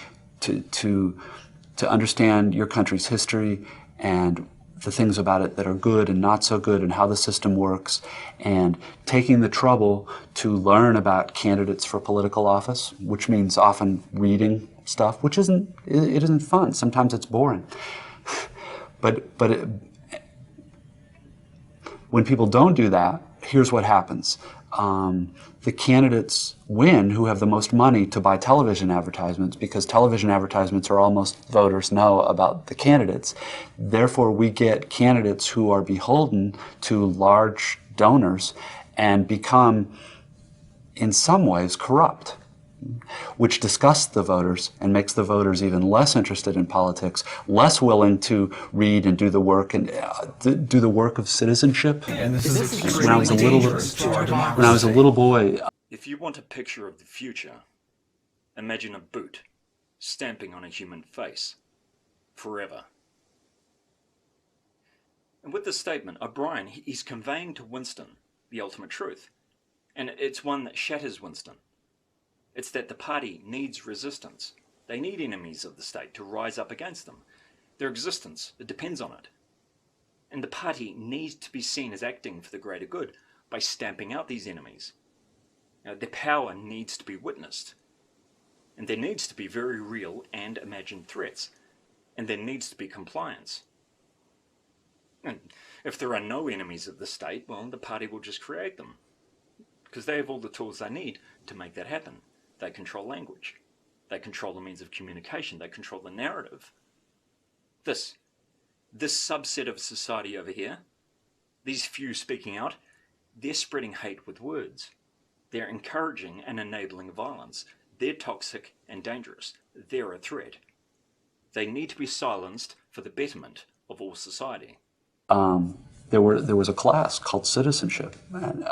Speaker 28: to understand your country's history and the things about it that are good and not so good and how the system works, and taking the trouble to learn about candidates for political office, which means often reading stuff, which isn't fun. Sometimes it's boring. But when people don't do that, here's what happens. The candidates win who have the most money to buy television advertisements, because television advertisements are all most voters know about the candidates. Therefore, we get candidates who are beholden to large donors and become, in some ways, corrupt, which disgusts the voters and makes the voters even less interested in politics, less willing to read and do the work and do the work of citizenship.
Speaker 2: And this is
Speaker 28: when I was a little boy.
Speaker 1: If you want a picture of the future, imagine a boot stamping on a human face forever. And with this statement, O'Brien, he's conveying to Winston the ultimate truth. And it's one that shatters Winston. It's that the party needs resistance. They need enemies of the state to rise up against them. Their existence, it depends on it. And the party needs to be seen as acting for the greater good by stamping out these enemies. Their power needs to be witnessed. And there needs to be very real and imagined threats. And there needs to be compliance. And if there are no enemies of the state, well, the party will just create them. Because they have all the tools they need to make that happen. They control language. They control the means of communication. They control the narrative. This subset of society over here, these few speaking out, they're spreading hate with words. They're encouraging and enabling violence. They're toxic and dangerous. They're a threat. They need to be silenced for the betterment of all society.
Speaker 28: There was a class called citizenship, and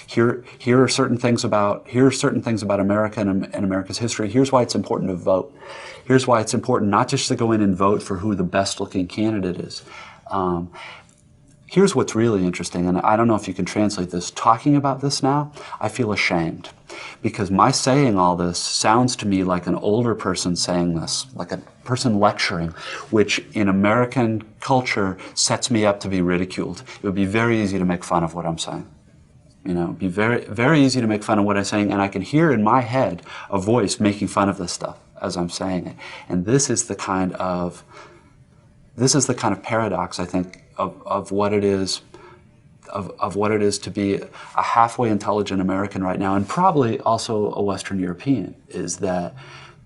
Speaker 28: here are certain things about America and America's history. Here's why it's important to vote. Here's why it's important not just to go in and vote for who the best-looking candidate is. Here's what's really interesting, and I don't know if you can translate this. Talking about this now, I feel ashamed, because my saying all this sounds to me like an older person saying this, like a person lecturing, which in American culture sets me up to be ridiculed. It would be very easy to make fun of what I'm saying. You know, it'd be very, very easy to make fun of what I'm saying, and I can hear in my head a voice making fun of this stuff as I'm saying it. And this is the kind of paradox, I think, of what it is, of what it is to be a halfway intelligent American right now, and probably also a Western European, is that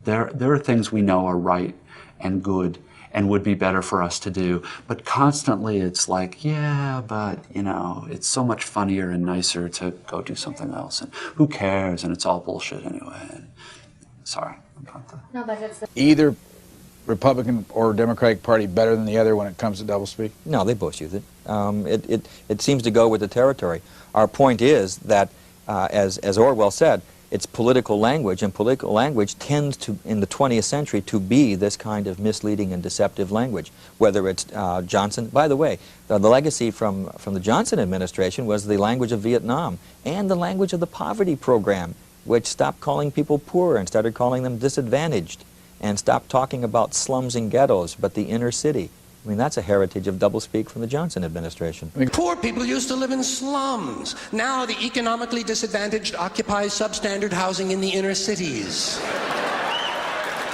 Speaker 28: there are things we know are right and good and would be better for us to do, but constantly it's like, yeah, but you know, it's so much funnier and nicer to go do something else, and who cares, and it's all bullshit anyway. And, sorry about that.
Speaker 5: No, but it's
Speaker 8: Either Republican or Democratic Party better than the other when it comes to doublespeak?
Speaker 9: No, they both use it. It seems to go with the territory. Our point is that, as Orwell said, it's political language, and political language tends to, in the 20th century, to be this kind of misleading and deceptive language. Whether it's Johnson, by the way, the legacy from the Johnson administration was the language of Vietnam and the language of the poverty program, which stopped calling people poor and started calling them disadvantaged, and stopped talking about slums and ghettos, but the inner city. I mean, that's a heritage of doublespeak from the Johnson administration.
Speaker 13: Poor people used to live in slums. Now the economically disadvantaged occupy substandard housing in the inner cities.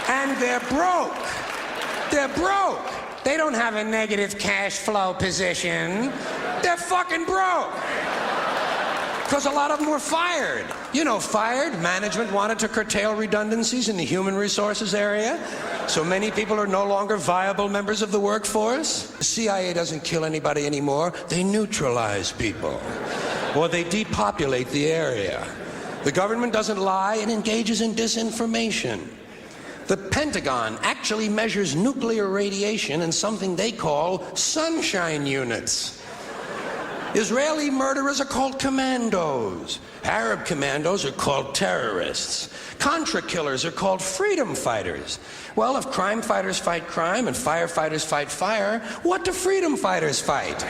Speaker 13: And they're broke. They're broke. They don't have a negative cash flow position. They're fucking broke. Because a lot of them were fired. You know, fired. Management wanted to curtail redundancies in the human resources area. So many people are no longer viable members of the workforce. The CIA doesn't kill anybody anymore. They neutralize people. Or they depopulate the area. The government doesn't lie, it engages in disinformation. The Pentagon actually measures nuclear radiation in something they call sunshine units. Israeli murderers are called commandos. Arab commandos are called terrorists. Contra killers are called freedom fighters. Well, if crime fighters fight crime and firefighters fight fire, what do freedom fighters fight?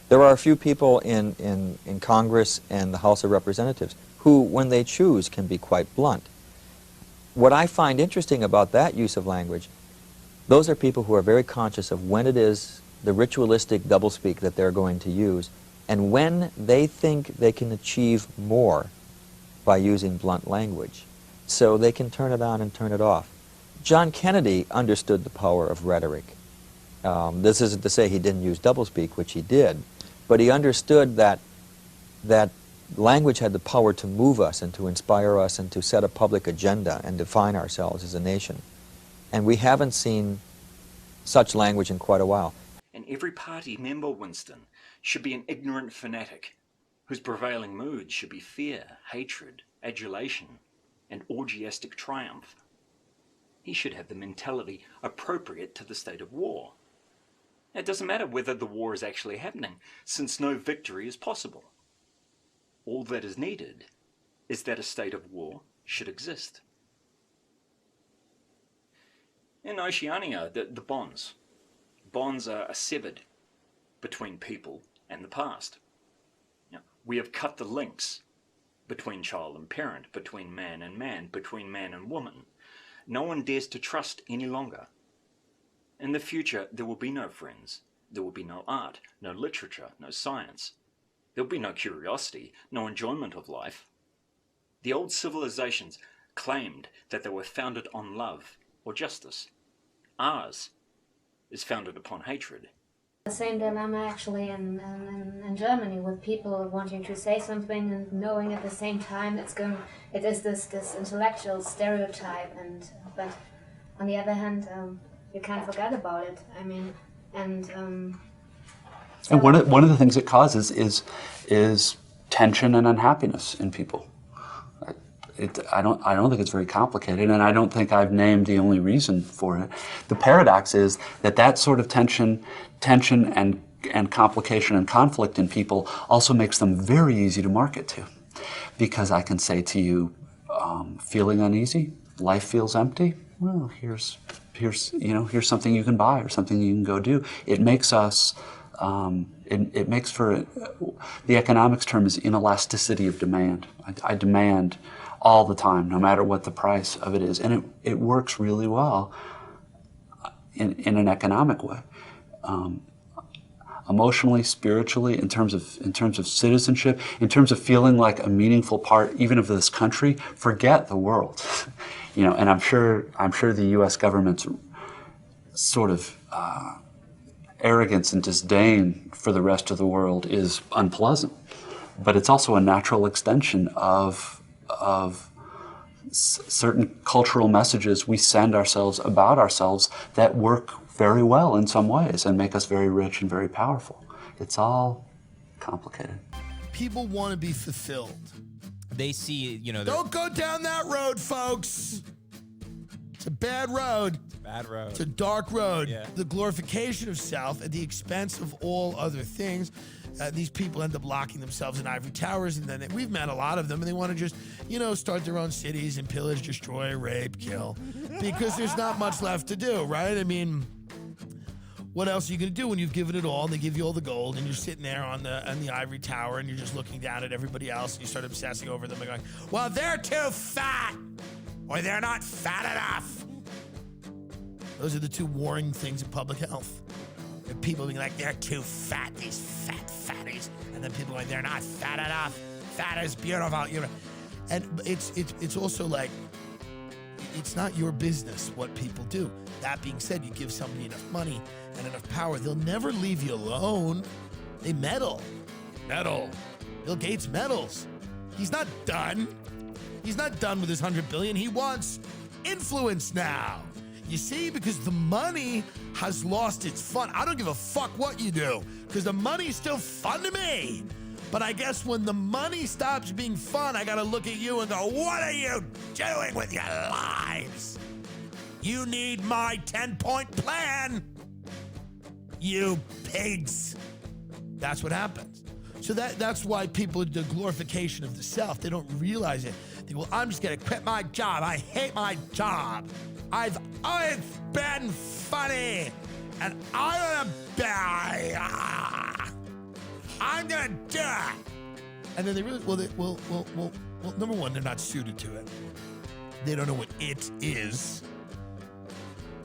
Speaker 9: There are a few people in Congress and the House of Representatives who, when they choose, can be quite blunt. What I find interesting about that use of language, those are people who are very conscious of when it is the ritualistic doublespeak that they're going to use, and when they think they can achieve more by using blunt language. So they can turn it on and turn it off. John Kennedy understood the power of rhetoric. This isn't to say he didn't use doublespeak, which he did, but he understood that language had the power to move us and to inspire us and to set a public agenda and define ourselves as a nation. And we haven't seen such language in quite a while.
Speaker 1: And every party member, Winston, should be an ignorant fanatic whose prevailing mood should be fear, hatred, adulation, and orgiastic triumph. He should have the mentality appropriate to the state of war. It doesn't matter whether the war is actually happening, since no victory is possible. All that is needed is that a state of war should exist. In Oceania, the bonds are severed between people and the past. We have cut the links between child and parent, between man and man, between man and woman. No one dares to trust any longer. In the future, there will be no friends. there would be no art, no literature, no science. There would be no curiosity, no enjoyment of life. The old civilizations claimed that they were founded on love or justice. Ours is founded upon hatred.
Speaker 5: The same dilemma actually in Germany, with people wanting to say something and knowing at the same time it is this intellectual stereotype, but on the other hand, you can't forget about it. I mean, and
Speaker 28: one of the things it causes is tension and unhappiness in people. I don't think it's very complicated, and I don't think I've named the only reason for it. The paradox is that sort of tension and complication and conflict in people also makes them very easy to market to, because I can say to you, feeling uneasy, life feels empty. Well, here's something you can buy or something you can go do. It makes us. It makes for the economics term is inelasticity of demand. I demand all the time, no matter what the price of it is, and it works really well in an economic way, emotionally, spiritually, in terms of citizenship, in terms of feeling like a meaningful part even of this country. Forget the world, And I'm sure the U.S. government's sort of arrogance and disdain for the rest of the world is unpleasant, but it's also a natural extension of certain cultural messages we send ourselves about ourselves that work very well in some ways and make us very rich and very powerful. It's all complicated.
Speaker 3: People want to be fulfilled.
Speaker 10: They see,
Speaker 3: Don't go down that road, folks. It's a bad road.
Speaker 10: Bad road.
Speaker 3: It's a dark road.
Speaker 10: Yeah.
Speaker 3: The glorification of self at the expense of all other things. These people end up locking themselves in ivory towers, and then we've met a lot of them, and they want to just, start their own cities and pillage, destroy, rape, kill, because there's not much left to do, right? I mean, what else are you going to do when you've given it all, and they give you all the gold, and you're sitting there on the ivory tower, and you're just looking down at everybody else, and you start obsessing over them and going, well, they're too fat, or they're not fat enough. Those are the two warring things in public health. And people being like, they're too fat, these fat fatties. And then people going, they're not fat enough. Fat is beautiful. And it's also like, it's not your business what people do. That being said, you give somebody enough money and enough power, they'll never leave you alone. They meddle. Bill Gates meddles. He's not done. He's not done with his $100 billion. He wants influence now. You see, because the money has lost its fun. I don't give a fuck what you do, because the money's still fun to me. But I guess when the money stops being fun, I gotta look at you and go, what are you doing with your lives? You need my 10-point plan, you pigs. That's what happens. So that's why people, the glorification of the self, they don't realize it. They go, well, I'm just gonna quit my job. I hate my job. I've always been funny, and I'm gonna do it. And then they realize, well, number one, they're not suited to it. They don't know what it is.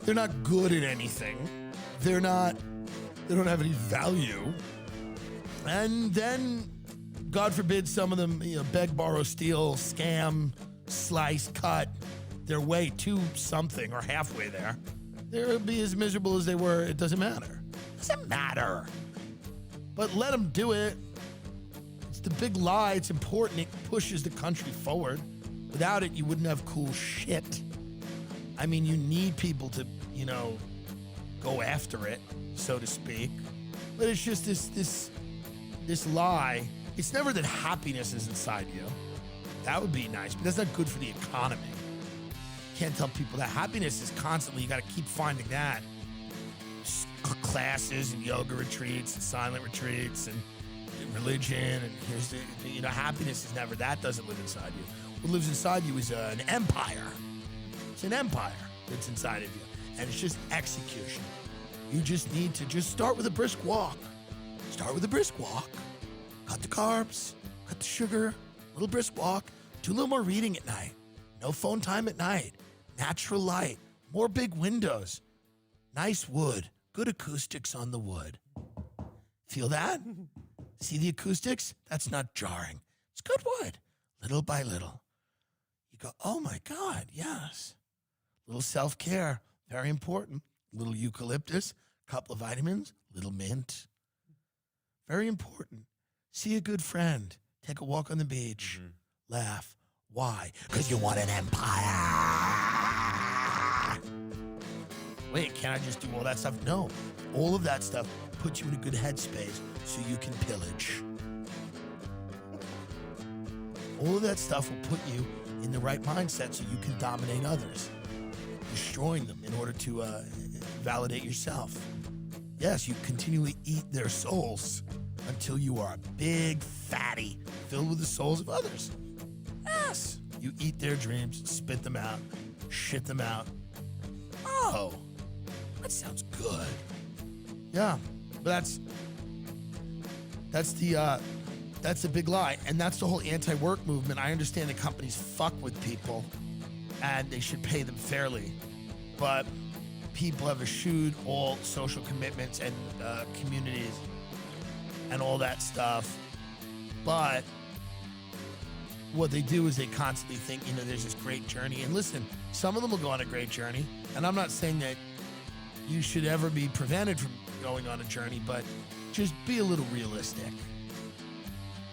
Speaker 3: They're not good at anything. They don't have any value. And then, God forbid, some of them, beg, borrow, steal, scam, slice, cut their way to something or halfway there. They'll be as miserable as they were. It doesn't matter. It doesn't matter. But let them do it. It's the big lie. It's important. It pushes the country forward. Without it, you wouldn't have cool shit. I mean, you need people to, go after it, so to speak. But it's just this lie. It's never that happiness is inside you. That would be nice, but that's not good for the economy. Can't tell people that happiness is constantly, you got to keep finding that. Classes and yoga retreats and silent retreats and religion, and here's the happiness is never, that doesn't live inside you. What lives inside you is an empire. It's an empire that's inside of you, and it's just execution. You just need to just start with a brisk walk. Start with a brisk walk. Cut the carbs, cut the sugar, little brisk walk, do a little more reading at night. No phone time at night. Natural light, more big windows, nice wood, good acoustics on the wood. Feel that? See the acoustics? That's not jarring. It's good wood. Little by little. You go, oh my God, yes. Little self-care, very important. Little eucalyptus, couple of vitamins, little mint. Very important. See a good friend. Take a walk on the beach. Laugh. Why? Because you want an empire. Wait, can't I just do all that stuff? No. All of that stuff puts you in a good headspace so you can pillage. All of that stuff will put you in the right mindset so you can dominate others, destroying them in order to validate yourself. Yes, you continually eat their souls until you are a big fatty filled with the souls of others. Yes, you eat their dreams, spit them out, shit them out. Oh, that sounds good. Yeah, but that's the big lie, and that's the whole anti-work movement. I understand that companies fuck with people, and they should pay them fairly, but people have eschewed all social commitments and communities and all that stuff. But what they do is they constantly think, there's this great journey. And listen, some of them will go on a great journey, and I'm not saying that you should ever be prevented from going on a journey, but just be a little realistic.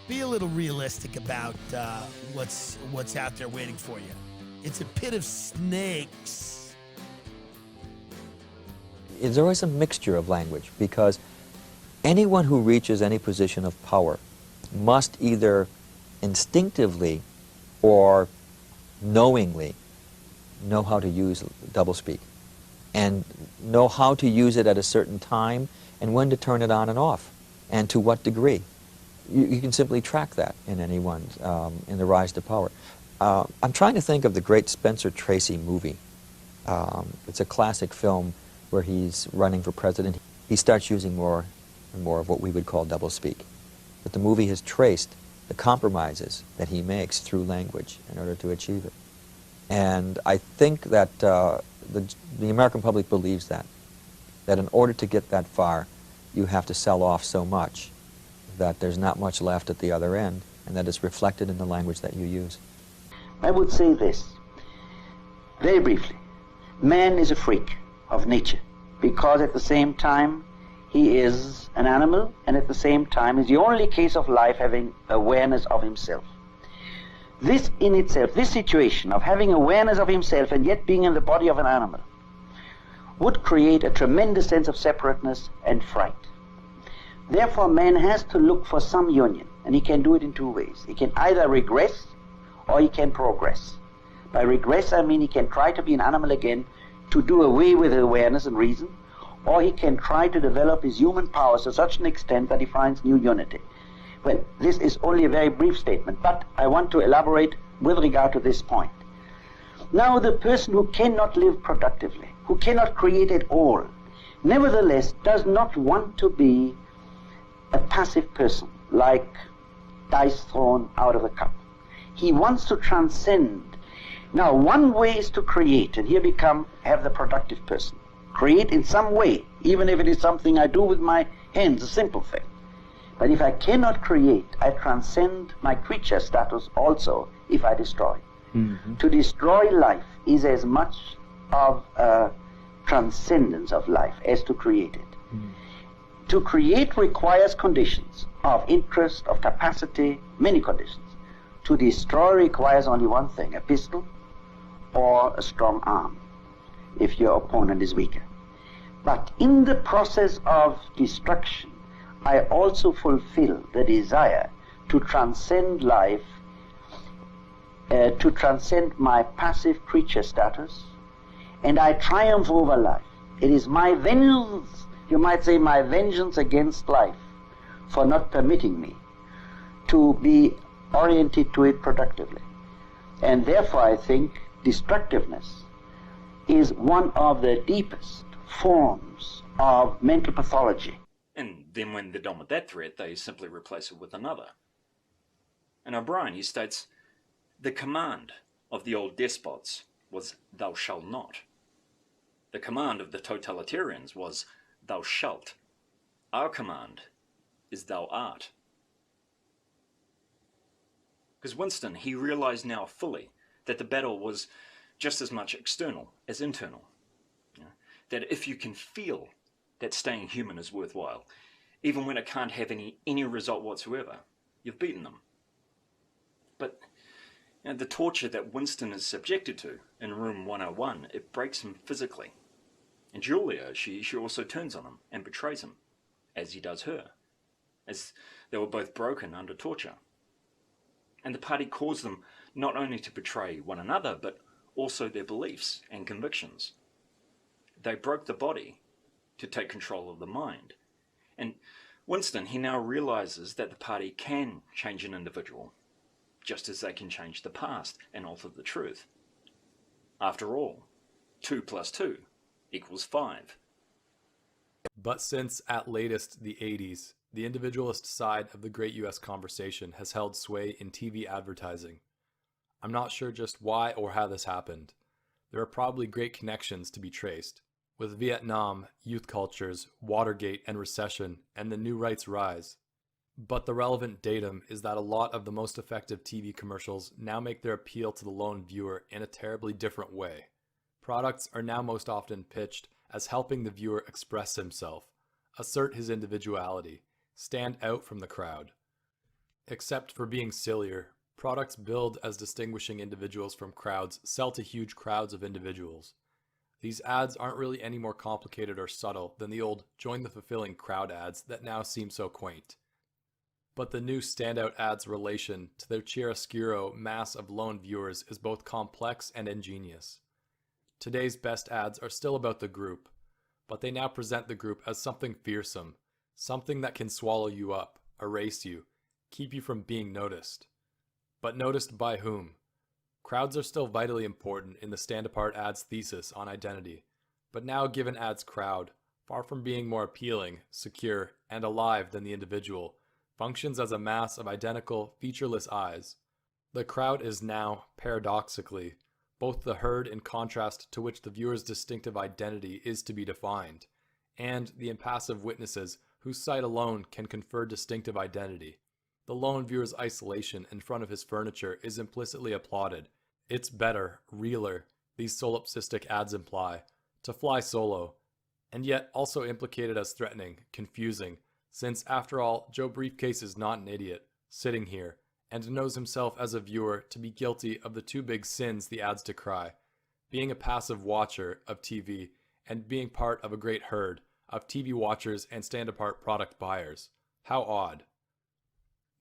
Speaker 3: Be a little realistic about what's out there waiting for you. It's a pit of snakes.
Speaker 9: There's always a mixture of language, because anyone who reaches any position of power must either instinctively or knowingly know how to use doublespeak and know how to use it at a certain time and when to turn it on and off and to what degree. You can simply track that in anyone in the rise to power. I'm trying to think of the great Spencer Tracy movie. It's a classic film where he's running for president. He starts using more and more of what we would call doublespeak. But the movie has traced the compromises that he makes through language in order to achieve it. And I think that the American public believes that in order to get that far, you have to sell off so much that there's not much left at the other end, and that it's reflected in the language that you use.
Speaker 17: I would say this, very briefly. Man is a freak of nature, because at the same time he is an animal, and at the same time is the only case of life having awareness of himself. This in itself, this situation of having awareness of himself and yet being in the body of an animal, would create a tremendous sense of separateness and fright. Therefore, man has to look for some union, and he can do it in two ways. He can either regress or he can progress. By regress, I mean he can try to be an animal again to do away with awareness and reason, or he can try to develop his human powers to such an extent that he finds new unity. Well, this is only a very brief statement, but I want to elaborate with regard to this point. Now, the person who cannot live productively, who cannot create at all, nevertheless does not want to be a passive person, like dice thrown out of a cup. He wants to transcend. Now, one way is to create, and here have the productive person. Create in some way, even if it is something I do with my hands, a simple thing. But if I cannot create, I transcend my creature status also if I destroy. Mm-hmm. To destroy life is as much of a transcendence of life as to create it. Mm. To create requires conditions of interest, of capacity, many conditions. To destroy requires only one thing, a pistol or a strong arm, if your opponent is weaker. But in the process of destruction, I also fulfill the desire to transcend life, to transcend my passive creature status, and I triumph over life. It is my vengeance, you might say my vengeance against life for not permitting me to be oriented to it productively. And therefore I think destructiveness is one of the deepest forms of mental pathology.
Speaker 1: And then when they're done with that threat, they simply replace it with another. And O'Brien, he states, the command of the old despots was, thou shalt not. The command of the totalitarians was, thou shalt. Our command is thou art. Because Winston, he realized now fully that the battle was just as much external as internal. You know, that if you can feel that staying human is worthwhile, even when it can't have any result whatsoever, you've beaten them. But you know, the torture that Winston is subjected to in room 101, it breaks him physically. And Julia, she also turns on him and betrays him, as he does her, as they were both broken under torture. And the party caused them not only to betray one another, but also their beliefs and convictions. They broke the body to take control of the mind. And Winston, he now realizes that the party can change an individual, just as they can change the past and alter the truth. After all, 2 + 2 = 5.
Speaker 10: But since, at latest, the 80s, the individualist side of the great US conversation has held sway in TV advertising. I'm not sure just why or how this happened. There are probably great connections to be traced, with Vietnam, youth cultures, Watergate and recession, and the new right's rise. But the relevant datum is that a lot of the most effective TV commercials now make their appeal to the lone viewer in a terribly different way. Products are now most often pitched as helping the viewer express himself, assert his individuality, stand out from the crowd. Except for being sillier, products billed as distinguishing individuals from crowds sell to huge crowds of individuals. These ads aren't really any more complicated or subtle than the old join the fulfilling crowd ads that now seem so quaint. But the new standout ads' relation to their chiaroscuro mass of lone viewers is both complex and ingenious. Today's best ads are still about the group, but they now present the group as something fearsome, something that can swallow you up, erase you, keep you from being noticed. But noticed by whom? Crowds are still vitally important in the stand-apart ads' thesis on identity, but now given ads' crowd, far from being more appealing, secure, and alive than the individual, functions as a mass of identical, featureless eyes. The crowd is now, paradoxically, both the herd in contrast to which the viewer's distinctive identity is to be defined, and the impassive witnesses whose sight alone can confer distinctive identity. The lone viewer's isolation in front of his furniture is implicitly applauded. It's better, realer, these solipsistic ads imply, to fly solo, and yet also implicated as threatening, confusing, since after all, Joe Briefcase is not an idiot, sitting here, and knows himself as a viewer to be guilty of the two big sins the ads decry, being a passive watcher of TV and being part of a great herd of TV watchers and stand-apart product buyers. How odd.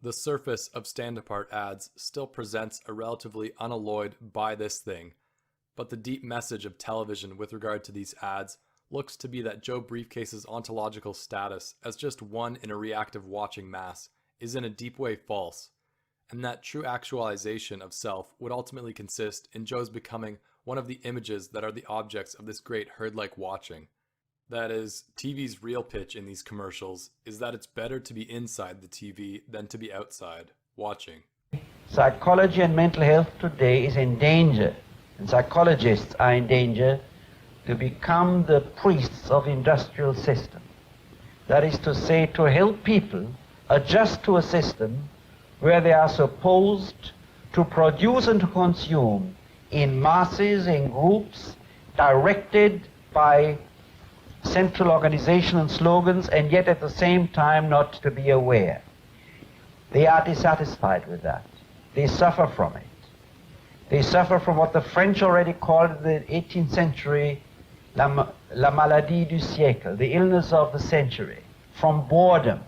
Speaker 10: The surface of stand-apart ads still presents a relatively unalloyed buy this thing, but the deep message of television with regard to these ads looks to be that Joe Briefcase's ontological status as just one in a reactive watching mass is in a deep way false, and that true actualization of self would ultimately consist in Joe's becoming one of the images that are the objects of this great herd-like watching. That is, TV's real pitch in these commercials is that it's better to be inside the TV than to be outside, watching.
Speaker 17: Psychology and mental health today is in danger, and psychologists are in danger to become the priests of industrial system. That is to say, to help people adjust to a system where they are supposed to produce and to consume in masses, in groups, directed by central organization and slogans, and yet at the same time not to be aware. They are dissatisfied with that. They suffer from it. They suffer from what the French already called in the 18th century la maladie du siècle, the illness of the century, from boredom,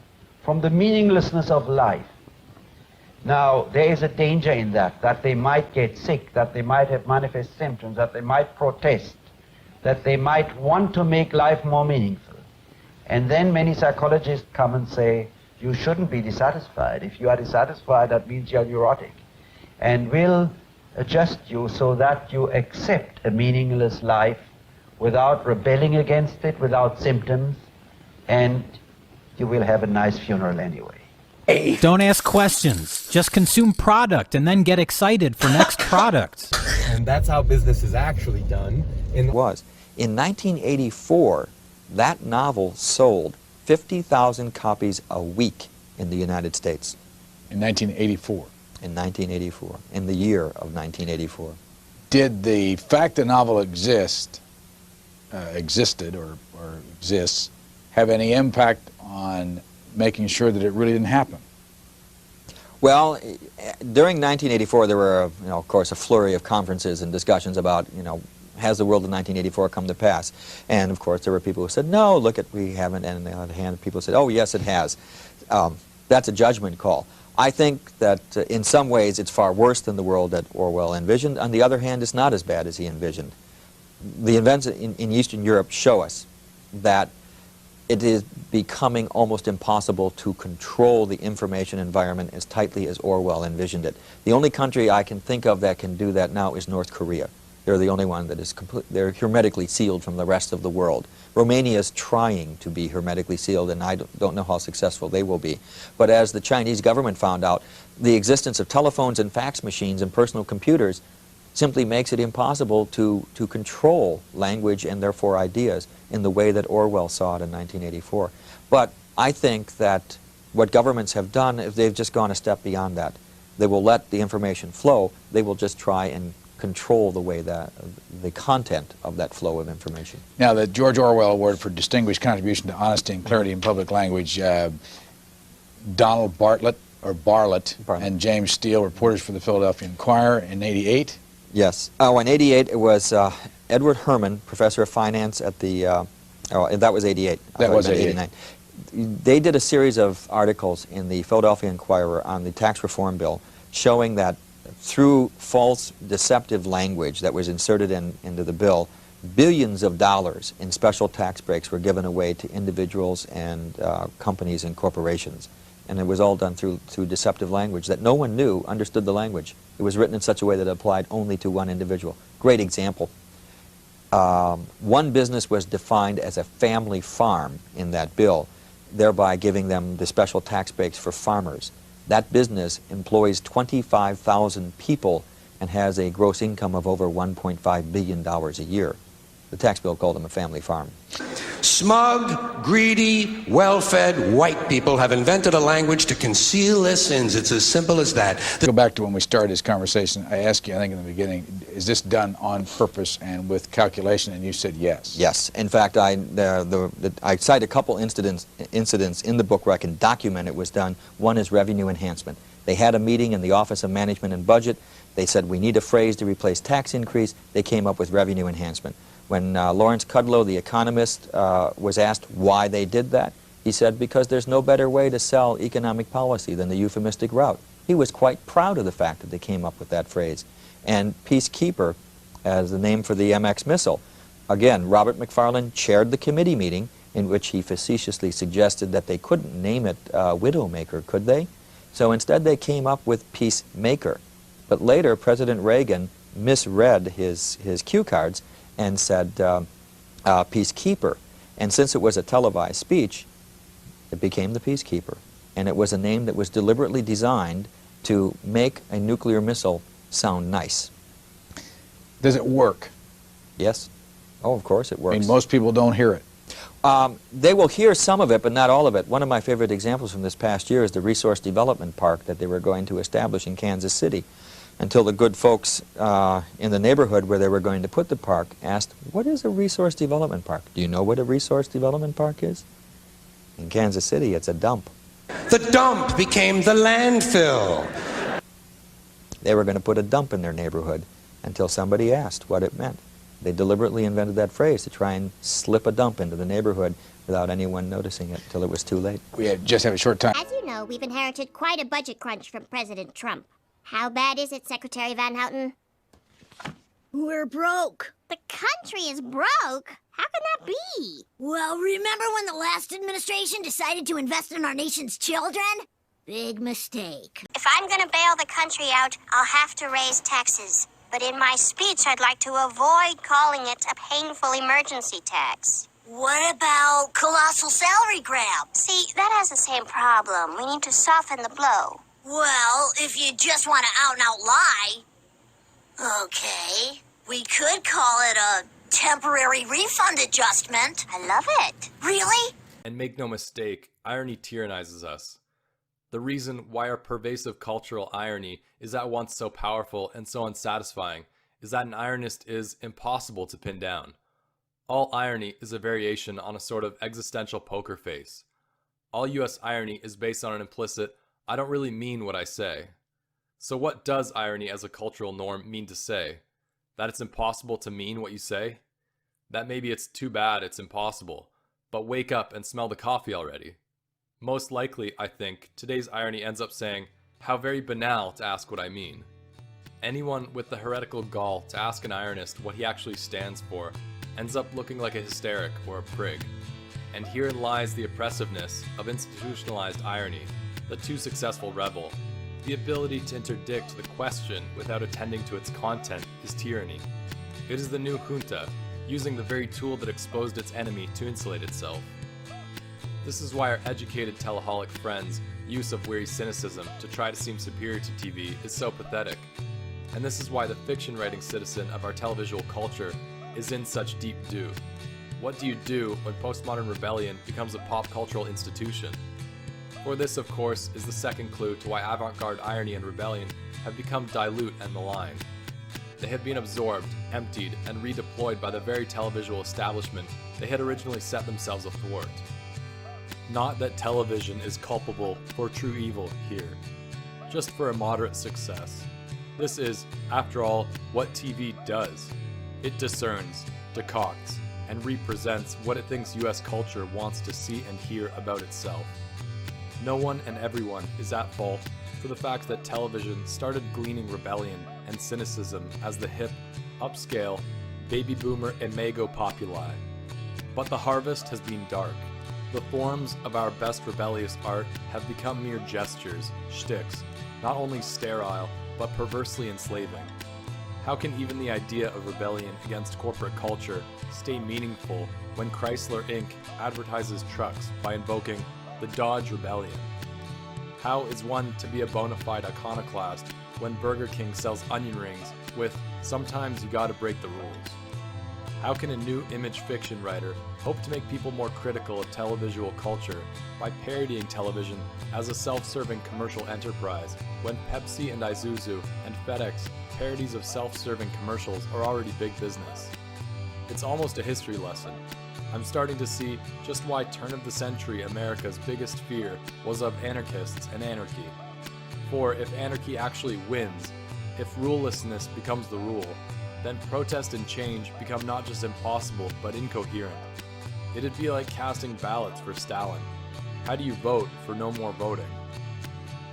Speaker 17: from the meaninglessness of life. Now, there is a danger in that they might get sick, that they might have manifest symptoms, that they might protest, that they might want to make life more meaningful. And then many psychologists come and say, you shouldn't be dissatisfied. If you are dissatisfied, that means you're neurotic. And will adjust you so that you accept a meaningless life without rebelling against it, without symptoms, and you will have a nice funeral anyway.
Speaker 12: Don't ask questions. Just consume product and then get excited for next product.
Speaker 14: And that's how business is actually done.
Speaker 9: In 1984, that novel sold 50,000 copies a week in the United States.
Speaker 8: In 1984.
Speaker 9: In 1984, in the year of 1984.
Speaker 8: Did the fact the novel existed or exists have any impact on making sure that it really didn't happen?
Speaker 9: Well, during 1984, there were, of course, a flurry of conferences and discussions about, has the world of 1984 come to pass? And, of course, there were people who said, no, look, we haven't. And on the other hand, people said, oh, yes, it has. That's a judgment call. I think that in some ways it's far worse than the world that Orwell envisioned. On the other hand, it's not as bad as he envisioned. The events in Eastern Europe show us that it is becoming almost impossible to control the information environment as tightly as Orwell envisioned it. The only country I can think of that can do that now is North Korea. They're the only one that is they're hermetically sealed from the rest of the world. Romania is trying to be hermetically sealed, and I don't know how successful they will be. But as the Chinese government found out, the existence of telephones and fax machines and personal computers simply makes it impossible to control language and therefore ideas in the way that Orwell saw it in 1984. But I think that what governments have done is they've just gone a step beyond that. They will let the information flow. They will just try and control the way that the content of that flow of information.
Speaker 8: Now, the George Orwell Award for Distinguished Contribution to Honesty and Clarity in Public Language, Donald Bartlett and James Steele, reporters for the Philadelphia Inquirer in '88.
Speaker 9: Yes. Oh, in '88 it was Edward Herman, professor of finance at the. That was '88.
Speaker 8: That was '89.
Speaker 9: They did a series of articles in the Philadelphia Inquirer on the tax reform bill, showing that through false, deceptive language that was inserted into the bill, billions of dollars in special tax breaks were given away to individuals and companies and corporations. And it was all done through deceptive language that no one knew, understood the language. It was written in such a way that it applied only to one individual. Great example. One business was defined as a family farm in that bill, thereby giving them the special tax breaks for farmers. That business employs 25,000 people and has a gross income of over $1.5 billion a year. The tax bill called them a family farm.
Speaker 13: Smug, greedy, well-fed white people have invented a language to conceal their sins. It's as simple as that.
Speaker 8: Go back to when we started this conversation. I asked you, I think in the beginning, is this done on purpose and with calculation? And you said yes.
Speaker 9: Yes. In fact, I cite a couple incidents in the book where I can document it was done. One is revenue enhancement. They had a meeting in the Office of Management and Budget. They said, we need a phrase to replace tax increase. They came up with revenue enhancement. When Lawrence Kudlow, the economist, was asked why they did that, he said, because there's no better way to sell economic policy than the euphemistic route. He was quite proud of the fact that they came up with that phrase. And Peacekeeper, as the name for the MX missile, again, Robert McFarland chaired the committee meeting in which he facetiously suggested that they couldn't name it Widowmaker, could they? So instead they came up with Peacemaker. But later, President Reagan misread his cue cards and said Peacekeeper. And since it was a televised speech, it became the Peacekeeper. And it was a name that was deliberately designed to make a nuclear missile sound nice.
Speaker 8: Does it work?
Speaker 9: Yes. Oh, of course it works.
Speaker 8: I mean, most people don't hear it.
Speaker 9: They will hear some of it, but not all of it. One of my favorite examples from this past year is the Resource Development Park that they were going to establish in Kansas City, until the good folks in the neighborhood where they were going to put the park asked, what is a resource development park? Do you know what a resource development park is? In Kansas City, it's a dump.
Speaker 13: The dump became the landfill.
Speaker 9: They were going to put a dump in their neighborhood until somebody asked what it meant. They deliberately invented that phrase to try and slip a dump into the neighborhood without anyone noticing it till it was too late.
Speaker 8: We just have a short time.
Speaker 4: As you know, we've inherited quite a budget crunch from President Trump. How bad is it, Secretary Van Houten?
Speaker 6: We're broke.
Speaker 4: The country is broke? How can that be?
Speaker 6: Well, remember when the last administration decided to invest in our nation's children? Big mistake.
Speaker 4: If I'm gonna bail the country out, I'll have to raise taxes. But in my speech, I'd like to avoid calling it a painful emergency tax.
Speaker 6: What about colossal salary grab?
Speaker 4: See, that has the same problem. We need to soften the blow.
Speaker 6: Well, if you just want to out-and-out lie, okay, we could call it a temporary refund adjustment.
Speaker 4: I love it.
Speaker 6: Really?
Speaker 10: And make no mistake, irony tyrannizes us. The reason why our pervasive cultural irony is at once so powerful and so unsatisfying is that an ironist is impossible to pin down. All irony is a variation on a sort of existential poker face. All US irony is based on an implicit, I don't really mean what I say. So what does irony as a cultural norm mean to say? That it's impossible to mean what you say? That maybe it's too bad it's impossible, but wake up and smell the coffee already. Most likely, I think, today's irony ends up saying, how very banal to ask what I mean. Anyone with the heretical gall to ask an ironist what he actually stands for ends up looking like a hysteric or a prig. And herein lies the oppressiveness of institutionalized irony, the too successful rebel. The ability to interdict the question without attending to its content is tyranny. It is the new junta, using the very tool that exposed its enemy to insulate itself. This is why our educated teleholic friends' use of weary cynicism to try to seem superior to TV is so pathetic. And this is why the fiction-writing citizen of our televisual culture is in such deep doo. What do you do when postmodern rebellion becomes a pop cultural institution? For this, of course, is the second clue to why avant-garde irony and rebellion have become dilute and maligned. They have been absorbed, emptied, and redeployed by the very televisual establishment they had originally set themselves athwart. Not that television is culpable for true evil here, just for a moderate success. This is, after all, what TV does. It discerns, decocts, and represents what it thinks US culture wants to see and hear about itself. No one and everyone is at fault for the fact that television started gleaning rebellion and cynicism as the hip, upscale, baby boomer imago populi. But the harvest has been dark. The forms of our best rebellious art have become mere gestures, shticks, not only sterile, but perversely enslaving. How can even the idea of rebellion against corporate culture stay meaningful when Chrysler Inc. advertises trucks by invoking the Dodge Rebellion? How is one to be a bona fide iconoclast when Burger King sells onion rings with "sometimes you gotta break the rules"? How can a new image fiction writer hope to make people more critical of televisual culture by parodying television as a self-serving commercial enterprise when Pepsi and Isuzu and FedEx parodies of self-serving commercials are already big business? It's almost a history lesson. I'm starting to see just why turn-of-the-century America's biggest fear was of anarchists and anarchy. For if anarchy actually wins, if rulelessness becomes the rule, then protest and change become not just impossible, but incoherent. It'd be like casting ballots for Stalin. How do you vote for no more voting?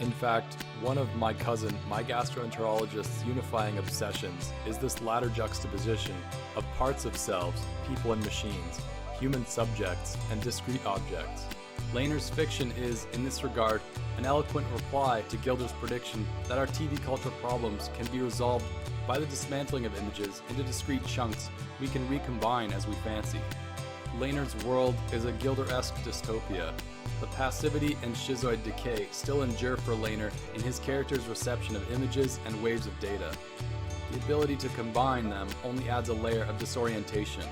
Speaker 10: In fact, one of my gastroenterologist's unifying obsessions is this latter juxtaposition of parts of selves, people and machines, human subjects, and discrete objects. Lehner's fiction is, in this regard, an eloquent reply to Gilder's prediction that our TV culture problems can be resolved by the dismantling of images into discrete chunks we can recombine as we fancy. Lehner's world is a Gilder-esque dystopia. The passivity and schizoid decay still endure for Lehner in his character's reception of images and waves of data. The ability to combine them only adds a layer of disorientation.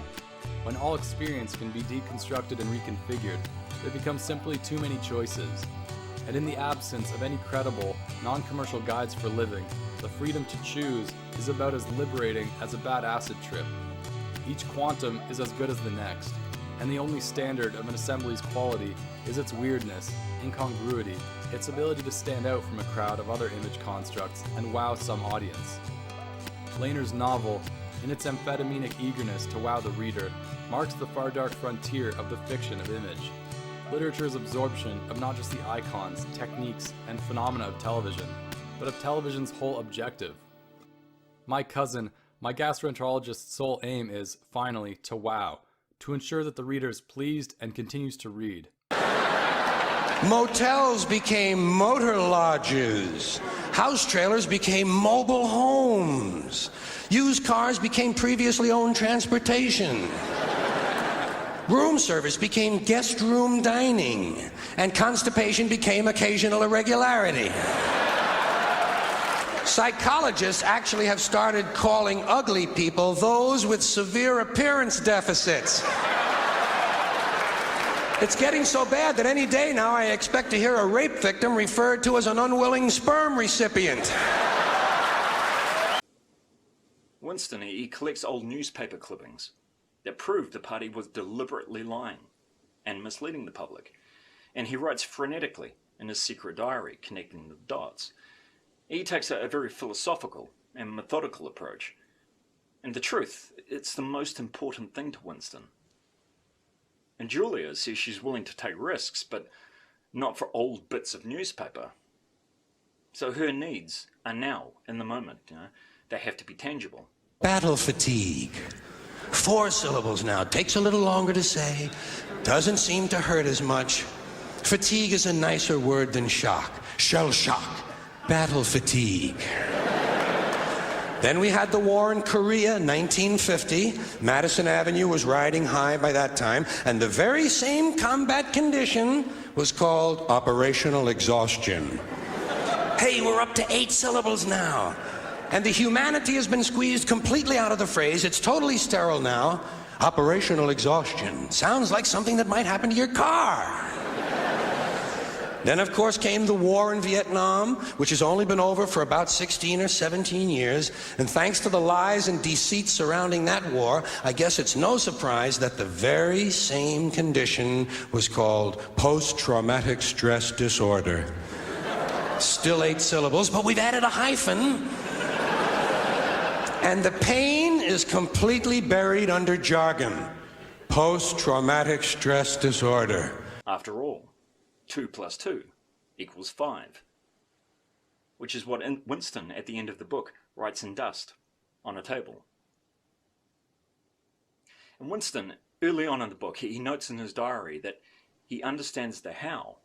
Speaker 10: When all experience can be deconstructed and reconfigured, there become simply too many choices. And in the absence of any credible, non-commercial guides for living, the freedom to choose is about as liberating as a bad acid trip. Each quantum is as good as the next, and the only standard of an assembly's quality is its weirdness, incongruity, its ability to stand out from a crowd of other image constructs and wow some audience. Lehner's novel, in its amphetaminic eagerness to wow the reader, marks the far dark frontier of the fiction of image. Literature's absorption of not just the icons, techniques, and phenomena of television, but of television's whole objective. My gastroenterologist's sole aim is, finally, to wow, to ensure that the reader is pleased and continues to read.
Speaker 13: Motels became motor lodges. House trailers became mobile homes. Used cars became previously owned transportation. Room service became guest room dining, and constipation became occasional irregularity. Psychologists actually have started calling ugly people those with severe appearance deficits. It's getting so bad that any day now I expect to hear a rape victim referred to as an unwilling sperm recipient.
Speaker 1: Winston, he collects old newspaper clippings that prove the party was deliberately lying and misleading the public. And he writes frenetically in his secret diary, connecting the dots. He takes a very philosophical and methodical approach. And the truth, it's the most important thing to Winston. And Julia says she's willing to take risks, but not for old bits of newspaper. So her needs are now, in the moment, they have to be tangible.
Speaker 13: Battle fatigue. 4 syllables now. Takes a little longer to say. Doesn't seem to hurt as much. Fatigue is a nicer word than shock. Shell shock. Battle fatigue. Then we had the war in Korea, 1950. Madison Avenue was riding high by that time, and the very same combat condition was called operational exhaustion. Hey, we're up to 8 syllables now. And the humanity has been squeezed completely out of the phrase. It's totally sterile now. Operational exhaustion. Sounds like something that might happen to your car. Then, of course, came the war in Vietnam, which has only been over for about 16 or 17 years. And thanks to the lies and deceit surrounding that war, I guess it's no surprise that the very same condition was called post-traumatic stress disorder. Still 8 syllables, but we've added a hyphen. And the pain is completely buried under jargon. Post-traumatic stress disorder.
Speaker 1: After all, 2 + 2 = 5, which is what Winston, at the end of the book, writes in dust on a table. And Winston, early on in the book, he notes in his diary that he understands the how,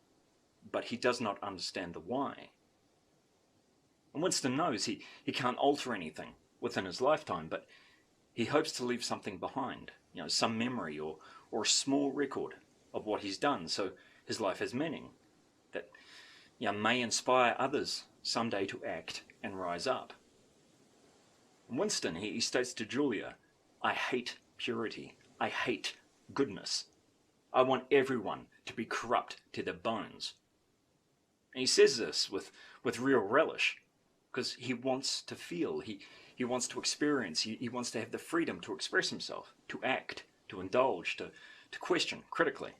Speaker 1: but he does not understand the why. And Winston knows he can't alter anything within his lifetime, but he hopes to leave something behind, some memory or a small record of what he's done, so his life has meaning, that may inspire others someday to act and rise up. And Winston, he states to Julia, I hate purity, I hate goodness. I want everyone to be corrupt to their bones. And he says this with real relish, because he wants to feel, he wants to experience, he wants to have the freedom to express himself, to act, to indulge, to question critically,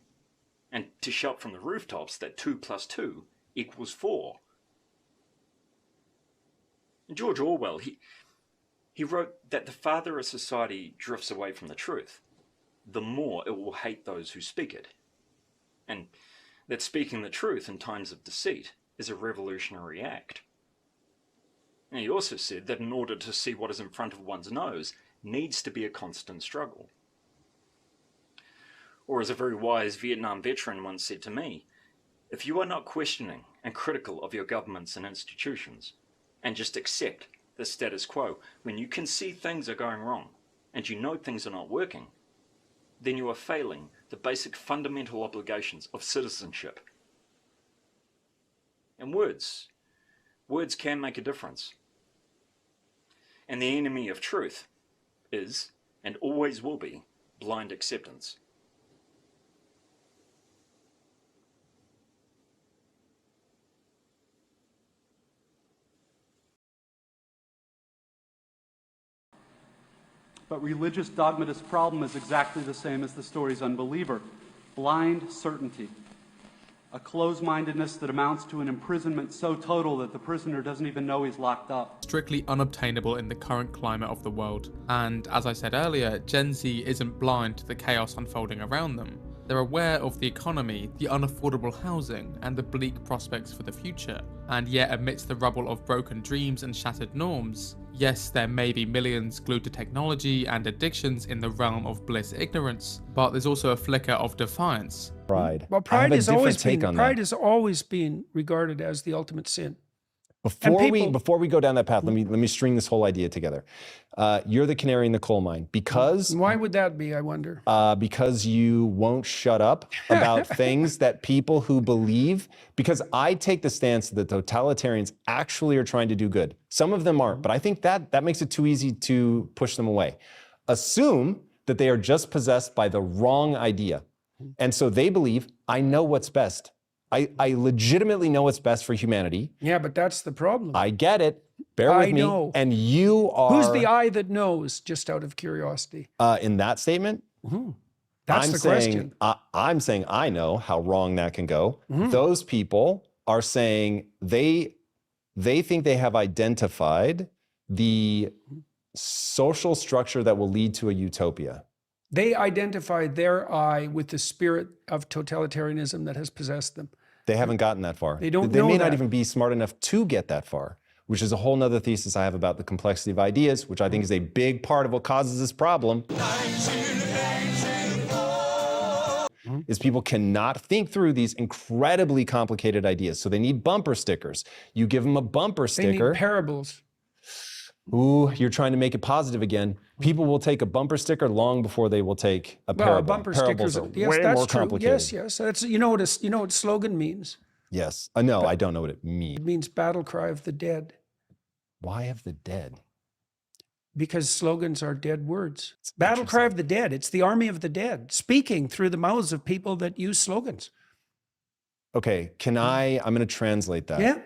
Speaker 1: and to shout from the rooftops that 2 + 2 = 4. And George Orwell, he wrote that the farther a society drifts away from the truth, the more it will hate those who speak it, and that speaking the truth in times of deceit is a revolutionary act. And he also said that in order to see what is in front of one's nose needs to be a constant struggle. Or as a very wise Vietnam veteran once said to me, if you are not questioning and critical of your governments and institutions, and just accept the status quo, when you can see things are going wrong, and you know things are not working, then you are failing the basic fundamental obligations of citizenship. And words can make a difference. And the enemy of truth is, and always will be, blind acceptance.
Speaker 7: But religious dogmatist's problem is exactly the same as the story's unbeliever: blind certainty. A closed-mindedness that amounts to an imprisonment so total that the prisoner doesn't even know he's locked up.
Speaker 11: Strictly unobtainable in the current climate of the world. And as I said earlier, Gen Z isn't blind to the chaos unfolding around them. They're aware of the economy, the unaffordable housing, and the bleak prospects for the future. And yet, amidst the rubble of broken dreams and shattered norms, yes, there may be millions glued to technology and addictions in the realm of bliss ignorance, but there's also a flicker of defiance.
Speaker 15: Pride.
Speaker 16: Well, pride has always been regarded as the ultimate sin.
Speaker 15: Before we go down that path, let me string this whole idea together. You're the canary in the coal mine because.
Speaker 16: Why would that be, I wonder?
Speaker 15: Because you won't shut up about things that people who believe. Because I take the stance that totalitarians actually are trying to do good. Some of them aren't, but I think that makes it too easy to push them away. Assume that they are just possessed by the wrong idea. And so they believe, I know what's best. I legitimately know what's best for humanity.
Speaker 16: Yeah, but that's the problem.
Speaker 15: I get it. Bear with me.
Speaker 16: know.
Speaker 15: And you are...
Speaker 16: Who's the I that knows, just out of curiosity?
Speaker 15: In that statement?
Speaker 16: That's the question.
Speaker 15: I'm saying I know how wrong that can go. Those people are saying they think they have identified the social structure that will lead to a utopia.
Speaker 16: They identify their I with the spirit of totalitarianism that has possessed them.
Speaker 15: They haven't gotten that far.
Speaker 16: They don't
Speaker 15: They
Speaker 16: know
Speaker 15: may
Speaker 16: that.
Speaker 15: not even be smart enough to get that far, which is a whole nother thesis I have about the complexity of ideas, which I think is a big part of what causes this problem. Is people cannot think through these incredibly complicated ideas. So they need bumper stickers. You give them a bumper sticker.
Speaker 16: They need parables.
Speaker 15: Ooh, you're trying to make it positive again. People will take a bumper sticker long before they will take a parable.
Speaker 16: Well, bumper
Speaker 15: Parables
Speaker 16: stickers,
Speaker 15: are
Speaker 16: yes,
Speaker 15: way
Speaker 16: that's
Speaker 15: more
Speaker 16: true.
Speaker 15: complicated.
Speaker 16: Yes, yes. That's, you know what slogan means?
Speaker 15: Yes. No, I don't know what it means.
Speaker 16: It means battle cry of the dead.
Speaker 15: Why of the dead?
Speaker 16: Because slogans are dead words. Battle cry of the dead. It's the army of the dead speaking through the mouths of people that use slogans.
Speaker 15: Okay, I'm going to translate that.
Speaker 16: Yeah.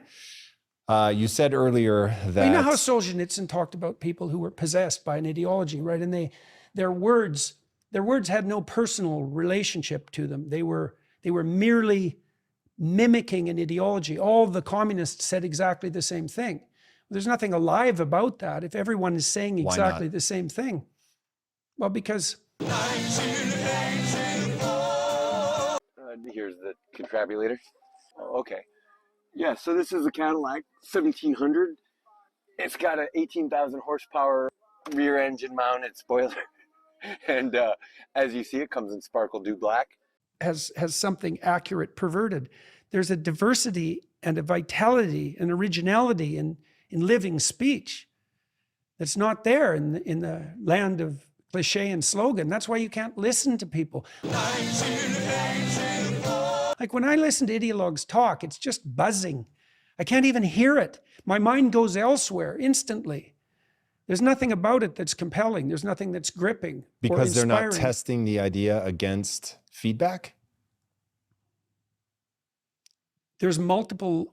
Speaker 15: You said earlier that...
Speaker 16: Well, you know how Solzhenitsyn talked about people who were possessed by an ideology, right? And their words had no personal relationship to them. They were merely mimicking an ideology. All the communists said exactly the same thing. There's nothing alive about that if everyone is saying exactly the same thing. Well, because...
Speaker 18: Here's the confabulator. Oh, okay. Yeah, so this is a Cadillac 1700. It's got an 18,000 horsepower rear engine mounted spoiler. And as you see, it comes in sparkle dew black.
Speaker 16: Has something accurate perverted. There's a diversity and a vitality and originality in living speech that's not there in the land of cliche and slogan. That's why you can't listen to people. Like when I listen to ideologues talk, it's just buzzing. I can't even hear it. My mind goes elsewhere instantly. There's nothing about it that's compelling. There's nothing that's gripping.
Speaker 15: Because they're not testing the idea against feedback?
Speaker 16: There's multiple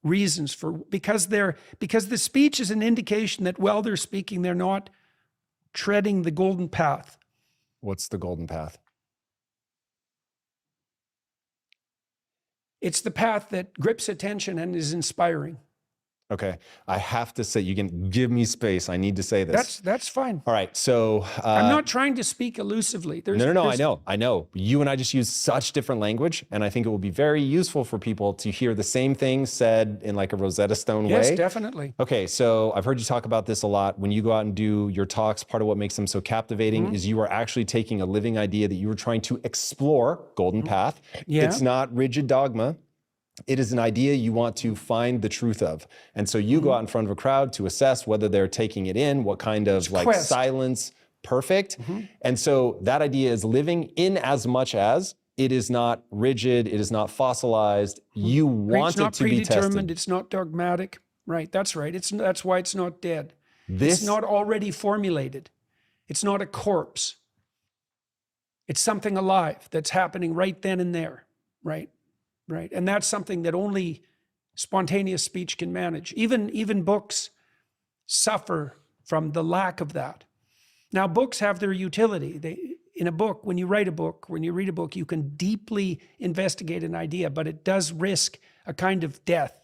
Speaker 16: reasons because the speech is an indication that while they're speaking, they're not treading the golden path.
Speaker 15: What's the golden path?
Speaker 16: It's the path that grips attention and is inspiring.
Speaker 15: Okay, I have to say, you can give me space. I need to say this.
Speaker 16: That's fine.
Speaker 15: All right, so...
Speaker 16: I'm not trying to speak elusively.
Speaker 15: No, I know. You and I just use such different language, and I think it will be very useful for people to hear the same thing said in like a Rosetta Stone way.
Speaker 16: Yes, definitely.
Speaker 15: Okay, so I've heard you talk about this a lot. When you go out and do your talks, part of what makes them so captivating is you are actually taking a living idea that you were trying to explore, golden path.
Speaker 16: Yeah.
Speaker 15: It's not rigid dogma. It is an idea you want to find the truth of. And so you go out in front of a crowd to assess whether they're taking it in, what kind of silence, perfect. And so that idea is living in as much as it is not rigid, it is not fossilized. You want it to be tested.
Speaker 16: It's not predetermined, it's not dogmatic. Right, that's right. That's why it's not dead. It's not already formulated. It's not a corpse. It's something alive that's happening right then and there, right? Right, and that's something that only spontaneous speech can manage. Even books suffer from the lack of that. Now, books have their utility. In a book, when you read a book, you can deeply investigate an idea, but it does risk a kind of death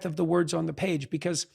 Speaker 16: of the words on the page, because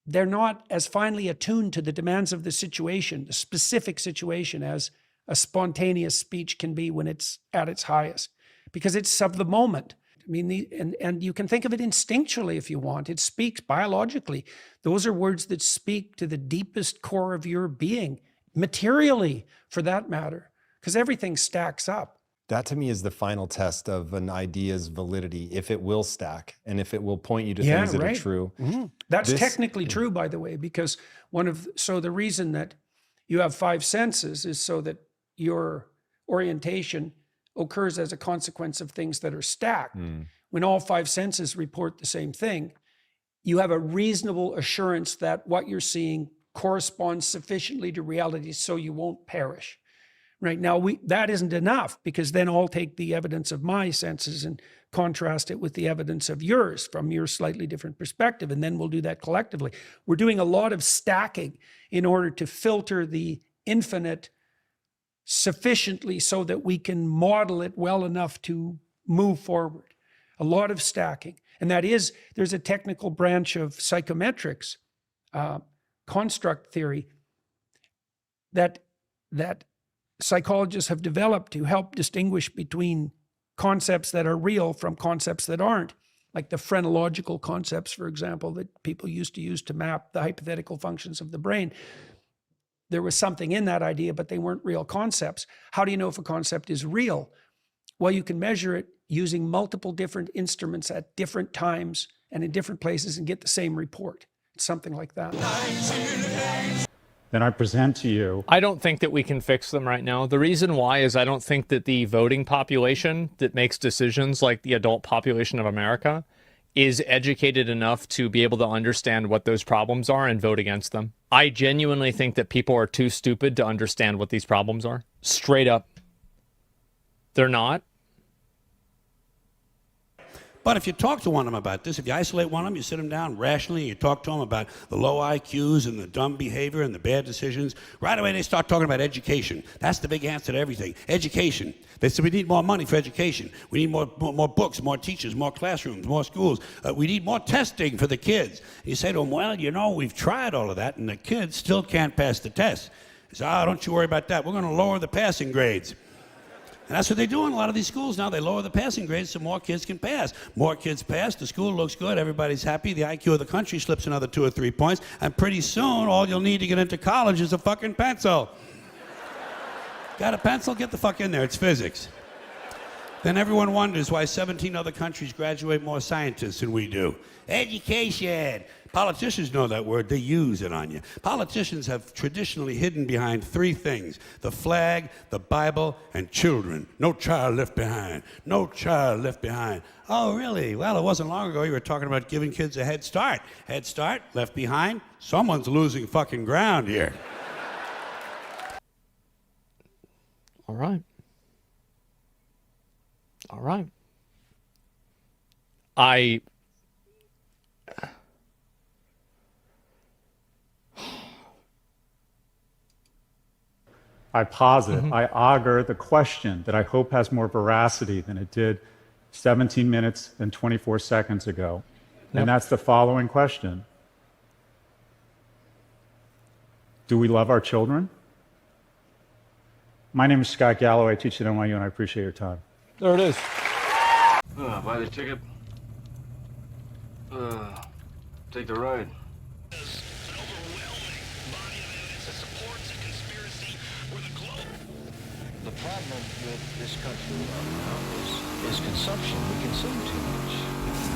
Speaker 16: they're not as finely attuned to the demands of the situation, the specific situation, as a spontaneous speech can be when it's at its highest. Because it's of the moment. I mean, and you can think of it instinctually if you want. It speaks biologically. Those are words that speak to the deepest core of your being, materially, for that matter, because everything stacks up.
Speaker 15: That to me is the final test of an idea's validity, if it will stack and if it will point you to things that are true.
Speaker 16: That's technically true, by the way, because the reason that you have 5 senses is so that your orientation occurs as a consequence of things that are stacked. When all 5 senses report the same thing, you have a reasonable assurance that what you're seeing corresponds sufficiently to reality so you won't perish. Right now, that isn't enough, because then I'll take the evidence of my senses and contrast it with the evidence of yours from your slightly different perspective, and then we'll do that collectively. We're doing a lot of stacking in order to filter the infinite sufficiently so that we can model it well enough to move forward. A lot of stacking. And that is, there's a technical branch of psychometrics, construct theory, that psychologists have developed to help distinguish between concepts that are real from concepts that aren't, like the phrenological concepts, for example, that people used to use to map the hypothetical functions of the brain. There was something in that idea, but they weren't real concepts. How do you know if a concept is real? Well, you can measure it using multiple different instruments at different times and in different places and get the same report. It's something like that.
Speaker 19: Then I present to you.
Speaker 21: I don't think that we can fix them right now. The reason why is I don't think that the voting population that makes decisions, like the adult population of America, is educated enough to be able to understand what those problems are and vote against them. I genuinely think that people are too stupid to understand what these problems are. Straight up. They're not.
Speaker 22: But if you talk to one of them about this, if you isolate one of them, you sit them down rationally, and you talk to them about the low IQs and the dumb behavior and the bad decisions, right away they start talking about education. That's the big answer to everything. Education. They say we need more money for education. We need more books, more teachers, more classrooms, more schools. We need more testing for the kids. You say to them, well, you know, we've tried all of that, and the kids still can't pass the test. They say, oh, don't you worry about that. We're going to lower the passing grades. And that's what they do in a lot of these schools now. They lower the passing grades so more kids can pass. More kids pass, the school looks good, everybody's happy, the IQ of the country slips another 2 or 3 points, and pretty soon all you'll need to get into college is a fucking pencil. Got a pencil? Get the fuck in there, it's physics. Then everyone wonders why 17 other countries graduate more scientists than we do. Education. Politicians know that word, they use it on you. Politicians have traditionally hidden behind 3 things: the flag, the Bible, and children. No child left behind. No child left behind. Oh, really? Well, it wasn't long ago you were talking about giving kids a head start. Head start, left behind. Someone's losing fucking ground here.
Speaker 21: All right. All right. I
Speaker 19: posit, I augur the question that I hope has more veracity than it did 17 minutes and 24 seconds ago.
Speaker 21: Yep.
Speaker 19: And that's the following question. Do we love our children? My name is Scott Galloway. I teach at NYU, and I appreciate your time.
Speaker 21: There it is.
Speaker 23: Buy the ticket. Take the ride.
Speaker 24: The problem with this country is consumption. We consume too much.